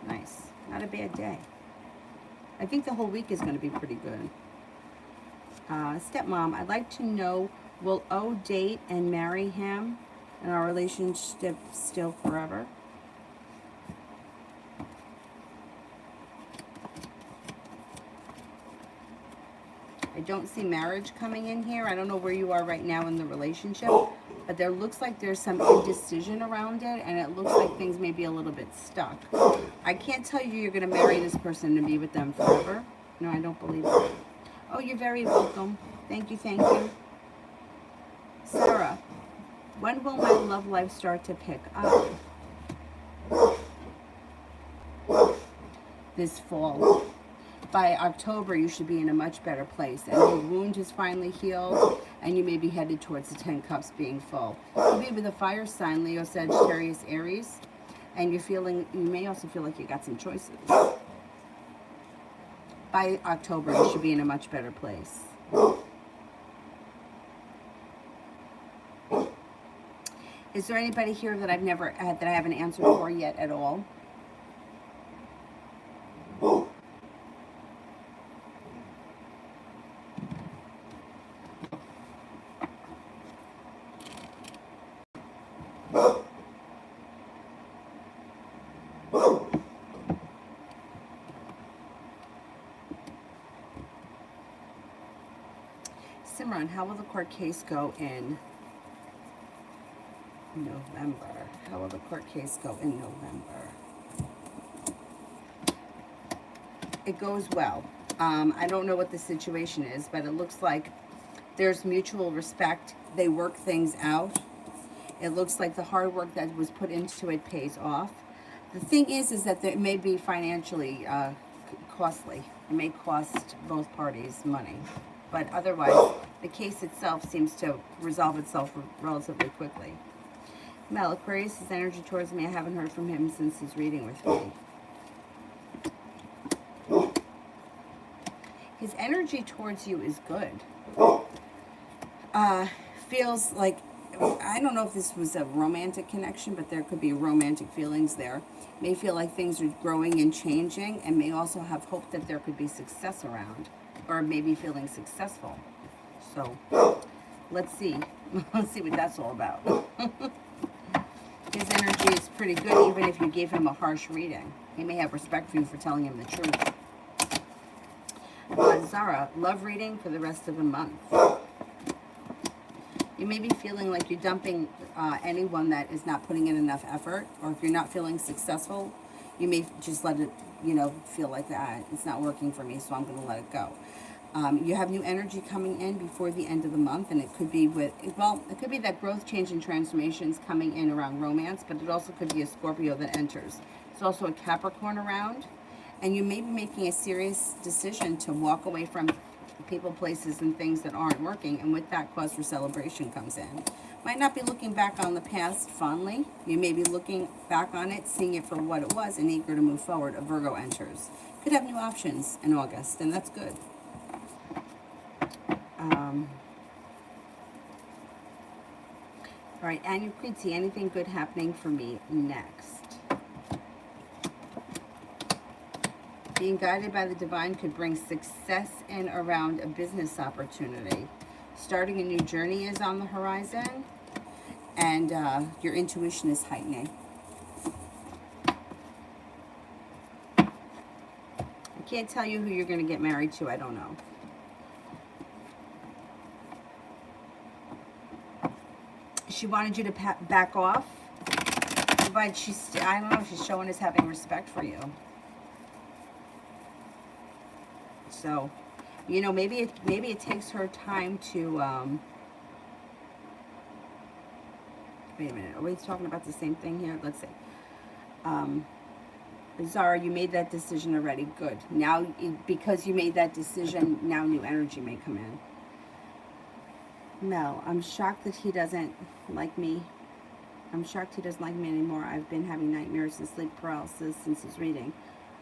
Nice. Not a bad day. I think the whole week is going to be pretty good. Stepmom, I'd like to know, will O date and marry him, and our relationship still forever? I don't see marriage coming in here. I don't know where you are right now in the relationship, but there looks like there's some indecision around it, and it looks like things may be a little bit stuck. I can't tell you you're going to marry this person and be with them forever. No, I don't believe it. Oh, you're very welcome. Thank you, thank you. Sarah, when will my love life start to pick up? This fall. By October, you should be in a much better place, and your wound is finally healed, and you may be headed towards the 10 cups being full. You'll be with a fire sign, Leo, Sagittarius, Aries, and you may also feel like you got some choices. By October, you should be in a much better place. Is there anybody here that I haven't answered for yet at all? Simran, how will the court case go in November? How will the court case go in November? It goes well. I don't know what the situation is, but it looks like there's mutual respect. They work things out. It looks like the hard work that was put into it pays off. The thing is that it may be financially costly. It may cost both parties money. But otherwise, the case itself seems to resolve itself relatively quickly. Mel, Aquarius' energy towards me, I haven't heard from him since his reading with me. His energy towards you is good. Feels like, I don't know if this was a romantic connection, but there could be romantic feelings there. May feel like things are growing and changing, and may also have hope that there could be success around, or maybe feeling successful. So, let's see. Let's see what that's all about. His energy is pretty good, even if you gave him a harsh reading. He may have respect for you for telling him the truth. Zara, love reading for the rest of the month. You may be feeling like you're dumping anyone that is not putting in enough effort, or if you're not feeling successful, you may just let it, feel like that. It's not working for me, so I'm going to let it go. You have new energy coming in before the end of the month, and it could be it could be that growth, change, and transformations coming in around romance, but it also could be a Scorpio that enters. There's also a Capricorn around, and you may be making a serious decision to walk away from people, places, and things that aren't working, and with that, cause for celebration comes in. Might not be looking back on the past fondly. You may be looking back on it, seeing it for what it was, and eager to move forward. A Virgo enters. Could have new options in August, and that's good. All right, and you could see anything good happening for me next. Being guided by the divine could bring success in around a business opportunity. Starting a new journey is on the horizon, and your intuition is heightening. I can't tell you who you're going to get married to. I don't know. She wanted you to back off, but I don't know, she's showing us having respect for you. So, maybe it takes her time to, wait a minute, are we talking about the same thing here? Let's see. Zara, you made that decision already. Good. Now, because you made that decision, now new energy may come in. Mel, I'm shocked that he doesn't like me. I'm shocked he doesn't like me anymore. I've been having nightmares and sleep paralysis since his reading.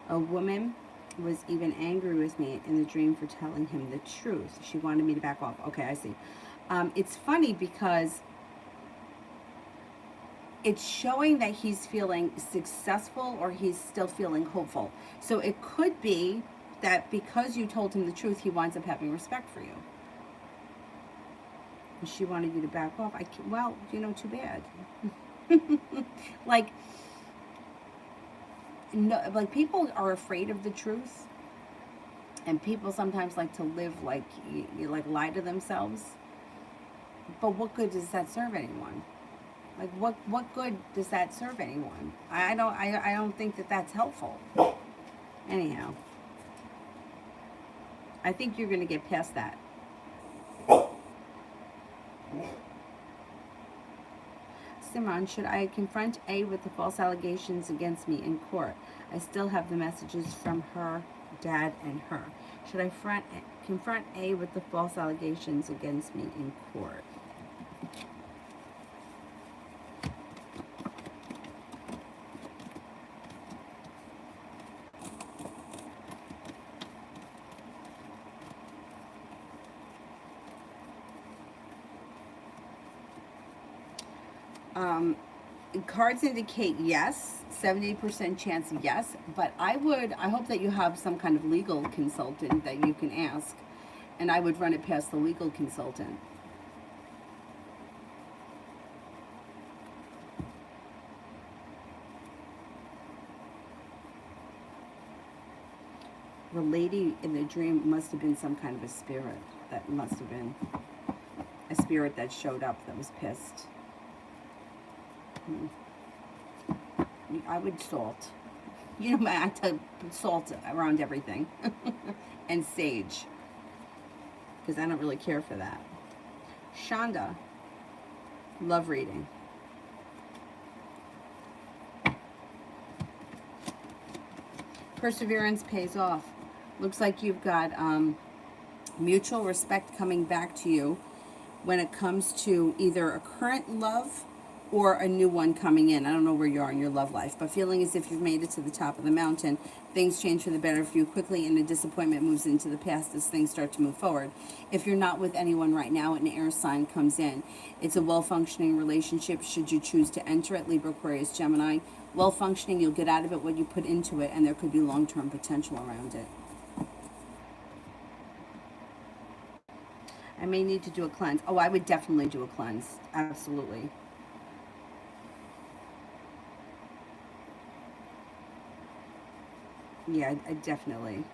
A woman was even angry with me in the dream for telling him the truth. She wanted me to back off. Okay, I see. It's funny because it's showing that he's feeling successful, or he's still feeling hopeful. So it could be that because you told him the truth, he winds up having respect for you. She wanted you to back off. Too bad. Like people are afraid of the truth, and people sometimes like to live like lie to themselves. But what good does that serve anyone? Like what good does that serve anyone? I don't think that that's helpful. Anyhow, I think you're going to get past that. Simran, should I confront A with the false allegations against me in court? I still have the messages from her, dad, and her. Should I confront A with the false allegations against me in court? Cards indicate yes, 70% chance yes, but I hope that you have some kind of legal consultant that you can ask, and I would run it past the legal consultant. The lady in the dream must have been some kind of a spirit. That must have been a spirit that showed up that was pissed. I would salt. You know, I have to put salt around everything. And sage. Because I don't really care for that. Shonda. Love reading. Perseverance pays off. Looks like you've got mutual respect coming back to you when it comes to either a current love or a new one coming in. I don't know where you are in your love life, but feeling as if you've made it to the top of the mountain, things change for the better for you quickly, and a disappointment moves into the past as things start to move forward. If you're not with anyone right now, an air sign comes in. It's a well-functioning relationship should you choose to enter it. Libra, Aquarius, Gemini. Well-functioning, you'll get out of it what you put into it, and there could be long-term potential around it. I may need to do a cleanse. Oh, I would definitely do a cleanse. Absolutely. Yeah, I definitely.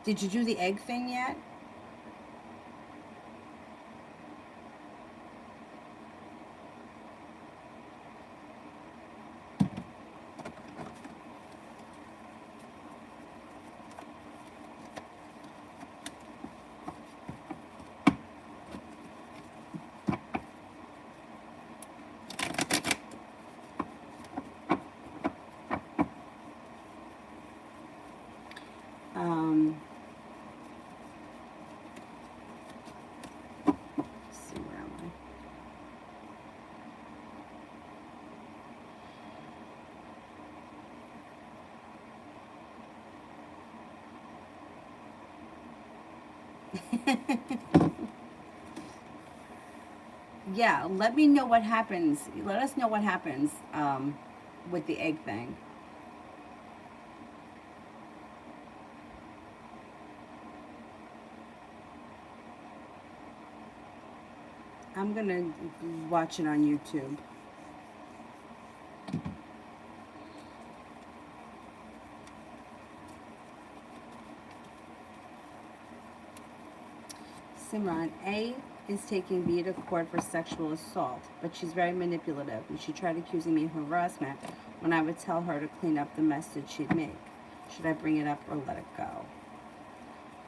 Did you do the egg thing yet? Let's see, where am I? Yeah, let me know what happens. Let us know what happens with the egg thing. I'm gonna watch it on YouTube. Simran, A is taking B to court for sexual assault, but she's very manipulative, and she tried accusing me of harassment when I would tell her to clean up the mess that she'd make. Should I bring it up or let it go?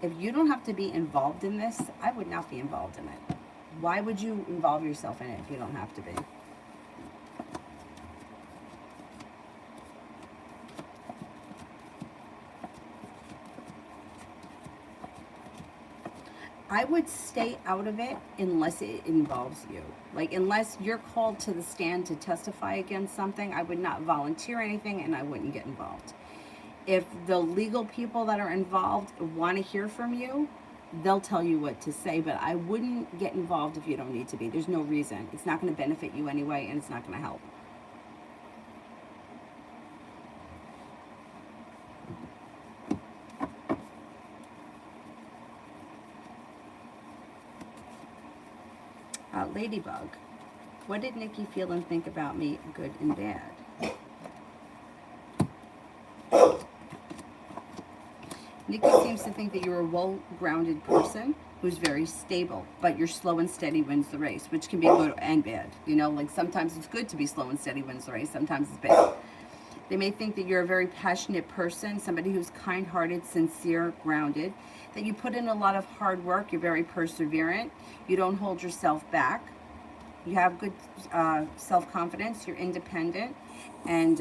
If you don't have to be involved in this, I would not be involved in it. Why would you involve yourself in it if you don't have to be? I would stay out of it unless it involves you. Like, unless you're called to the stand to testify against something, I would not volunteer anything and I wouldn't get involved. If the legal people that are involved want to hear from you, they'll tell you what to say, but I wouldn't get involved if you don't need to be. There's no reason. It's not going to benefit you anyway, and it's not going to help. Ladybug, what did Nikki feel and think about me, good and bad? Nikki seems to think that you're a well-grounded person who's very stable, but you're slow and steady wins the race, which can be good and bad. You know, like sometimes it's good to be slow and steady wins the race, sometimes it's bad. They may think that you're a very passionate person, somebody who's kind-hearted, sincere, grounded, that you put in a lot of hard work, you're very perseverant, you don't hold yourself back, you have good self-confidence, you're independent, and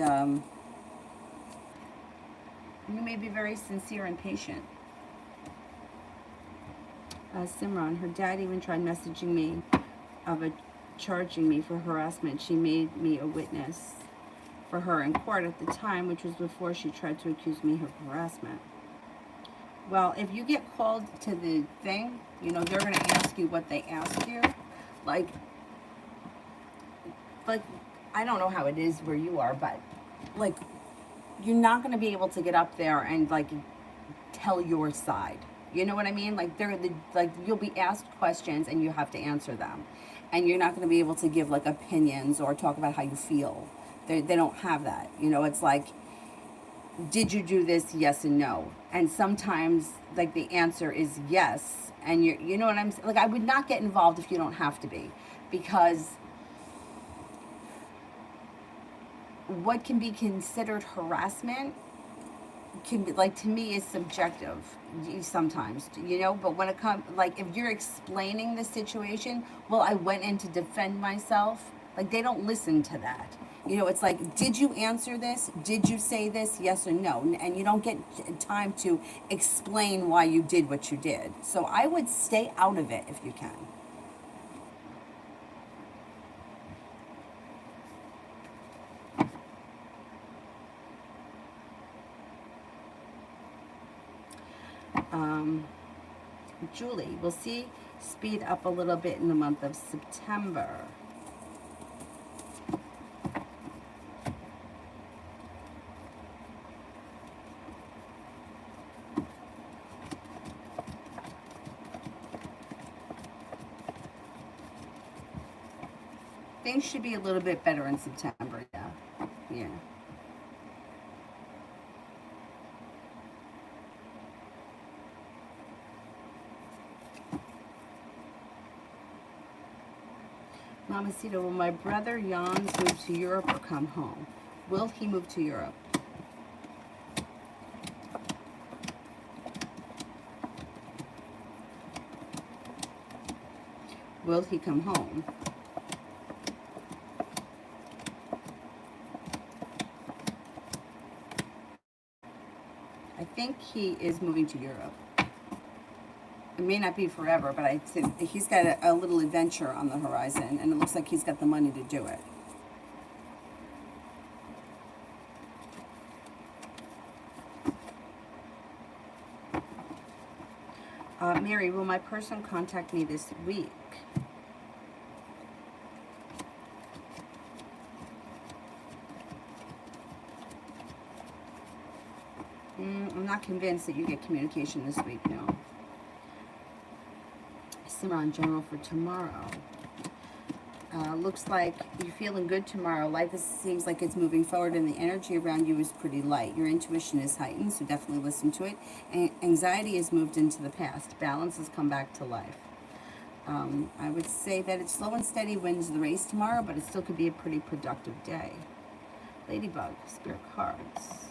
you may be very sincere and patient. Simran, her dad even tried messaging me charging me for harassment. She made me a witness for her in court at the time, which was before she tried to accuse me of harassment. Well, if you get called to the thing, you know, they're going to ask you what they ask you. Like, I don't know how it is where you are, but, like, you're not going to be able to get up there and, like, tell your side. You know what I mean? Like, you'll be asked questions and you have to answer them. And you're not going to be able to give, like, opinions or talk about how you feel. They don't have that. You know, it's like, did you do this? Yes and no. And sometimes, like, the answer is yes. And you know what I'm saying? Like, I would not get involved if you don't have to be, because what can be considered harassment can be, like, to me, is subjective sometimes, you know. But when it comes, like, if you're explaining the situation, well, I went in to defend myself, like, they don't listen to that. You know, it's like, did you answer this? Did you say this? Yes or no? And you don't get time to explain why you did what you did. So I would stay out of it if you can. um, Julie, we'll see speed up a little bit in the month of September. Things should be a little bit better in September, yeah. Yeah. Mamacita, will my brother Jans move to Europe or come home? Will he move to Europe? Will he come home? I think he is moving to Europe. It may not be forever, but I think he's got a little adventure on the horizon, and it looks like he's got the money to do it. Mary, will my person contact me this week? I'm not convinced that you get communication this week, no. Simran, general for tomorrow. Looks like you're feeling good tomorrow. Life seems like it's moving forward, and the energy around you is pretty light. Your intuition is heightened, so definitely listen to it. And anxiety has moved into the past. Balance has come back to life. I would say that it's slow and steady wins the race tomorrow, but it still could be a pretty productive day. Ladybug, spirit cards.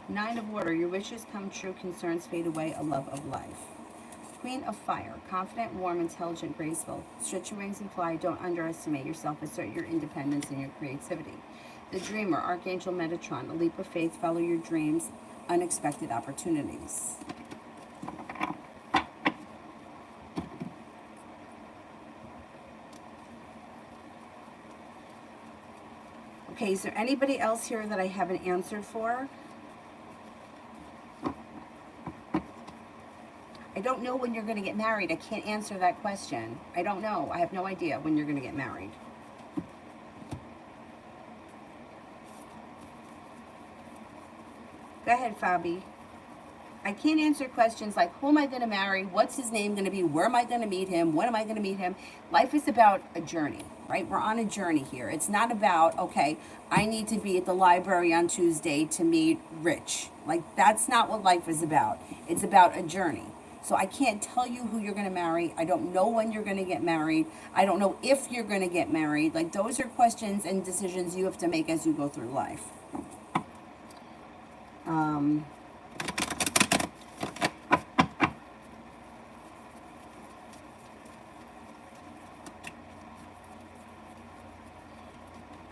Nine of Water, your wishes come true, concerns fade away, a love of life. Queen of Fire, confident, warm, intelligent, graceful. Stretch your wings and fly. Don't underestimate yourself. Assert your independence and your creativity. The Dreamer, Archangel Metatron, a leap of faith. Follow your dreams. Unexpected opportunities. Okay, is there anybody else here that I haven't answered for? I don't know when you're going to get married. I can't answer that question. I don't know. I have no idea when you're going to get married. Go ahead, Fabi. I can't answer questions like, who am I going to marry? What's his name going to be? Where am I going to meet him? When am I going to meet him? Life is about a journey, right? We're on a journey here. It's not about, okay, I need to be at the library on Tuesday to meet Rich. Like, that's not what life is about. It's about a journey. So I can't tell you who you're going to marry. I don't know when you're going to get married. I don't know if you're going to get married. Like, those are questions and decisions you have to make as you go through life.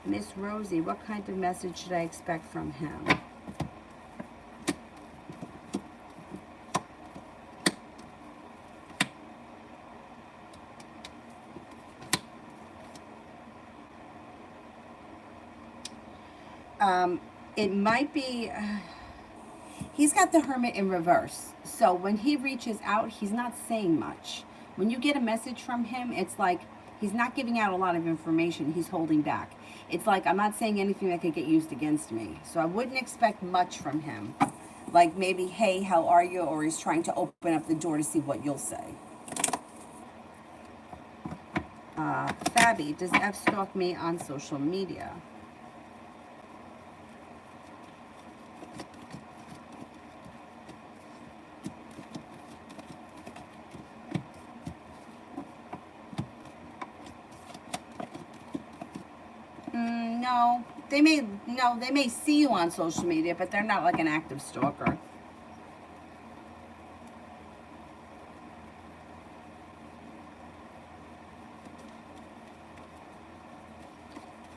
Miss Rosie, what kind of message should I expect from him? It might be, he's got the Hermit in reverse. So when he reaches out, he's not saying much. When you get a message from him, it's like he's not giving out a lot of information. He's holding back. It's like, I'm not saying anything that could get used against me. So I wouldn't expect much from him. Like maybe, hey, how are you? Or he's trying to open up the door to see what you'll say. Fabi, does F stalk me on social media? No, they may see you on social media, but they're not like an active stalker.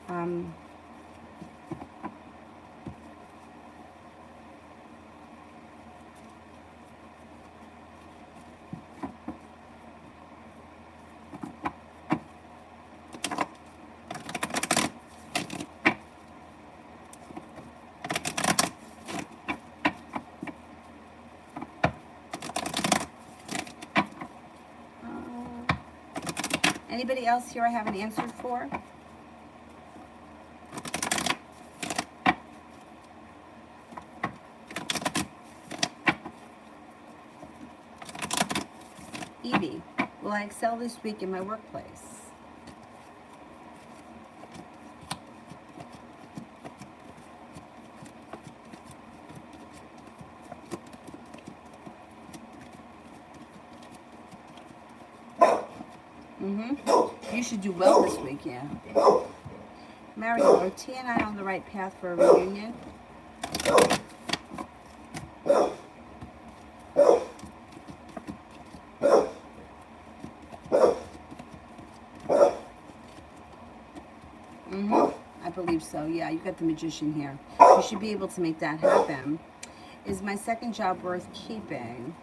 Um, Anybody else here I haven't answered for? Evie, will I excel this week in my workplace? You should do well this week, yeah. Mario, are T and I on the right path for a reunion? I believe so, yeah. You got the magician here. You should be able to make that happen. Is my second job worth keeping?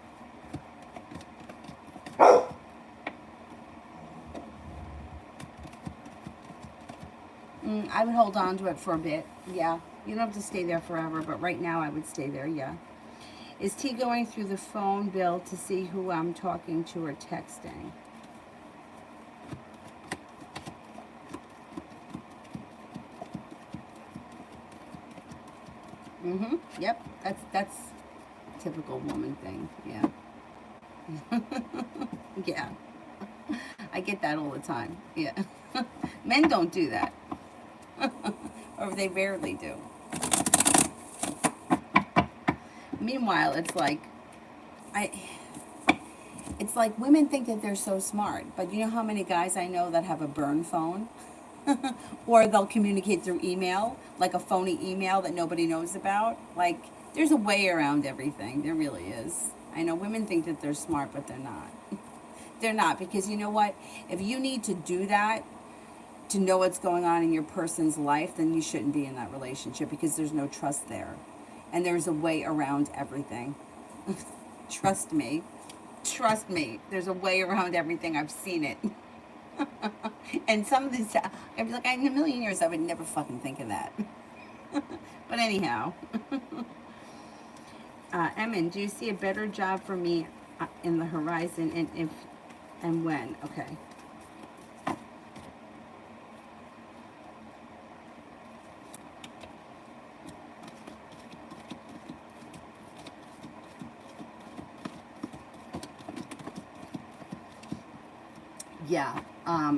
I would hold on to it for a bit, yeah. You don't have to stay there forever, but right now I would stay there, yeah. Is T going through the phone bill to see who I'm talking to or texting? Yep, that's typical woman thing, yeah. Yeah. I get that all the time, yeah. Men don't do that. Or they rarely do. Meanwhile, it's like women think that they're so smart, but you know how many guys I know that have a burn phone? Or they'll communicate through email, like a phony email that nobody knows about. Like, there's a way around everything. There really is. I know women think that they're smart, but they're not. They're not, because you know what? If you need to do that to know what's going on in your person's life, then you shouldn't be in that relationship, because there's no trust there. And there's a way around everything. Trust me. Trust me. There's a way around everything. I've seen it. And some of these, I'd be like, in a million years, I would never fucking think of that. But anyhow. Emin, do you see a better job for me in the horizon, and if and when? Okay. Yeah,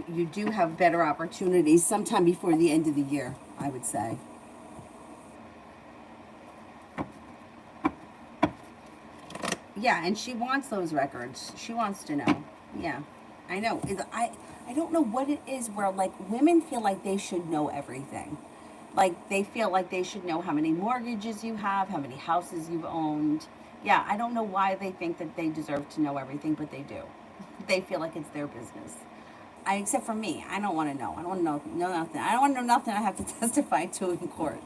you do have better opportunities sometime before the end of the year, I would say. Yeah, and she wants those records. She wants to know. Yeah, I know. I don't know what it is where, like, women feel like they should know everything. Like, they feel like they should know how many mortgages you have, how many houses you've owned. Yeah, I don't know why they think that they deserve to know everything, but they do. They feel like it's their business. Except for me, I don't want to know. I don't want to know nothing. I don't want to know nothing I have to testify to in court.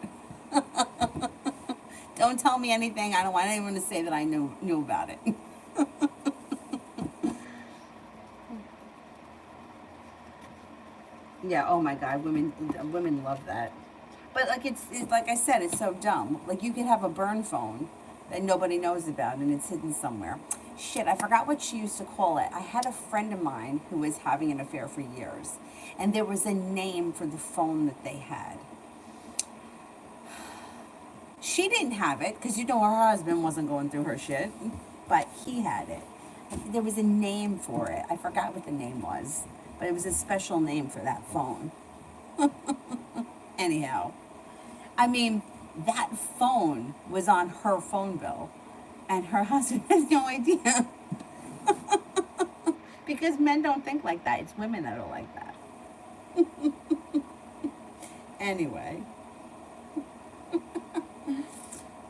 Don't tell me anything. I don't want anyone to say that I knew about it. Yeah. Oh my God, women love that. But like it's like I said, it's so dumb. Like you could have a burn phone that nobody knows about, and it's hidden somewhere. Shit, I forgot what she used to call it. I had a friend of mine who was having an affair for years, and there was a name for the phone that they had. She didn't have it because you know her husband wasn't going through her shit, but he had it. There was a name for it. I forgot what the name was, but it was a special name for that phone. Anyhow, I mean, that phone was on her phone bill, and her husband has no idea. Because men don't think like that. It's women that are like that. Anyway.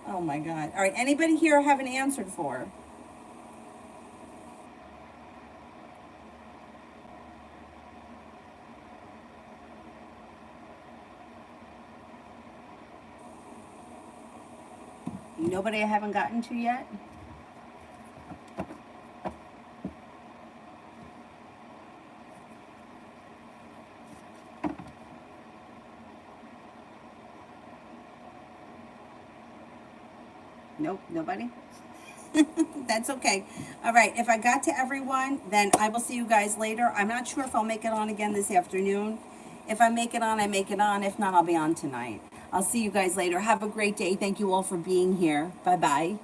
Oh my God. All right. Anybody here I haven't answered for? Nobody I haven't gotten to yet? Nope, nobody? That's okay. All right, if I got to everyone, then I will see you guys later. I'm not sure if I'll make it on again this afternoon. If I make it on, I make it on. If not, I'll be on tonight. I'll see you guys later. Have a great day. Thank you all for being here. Bye-bye.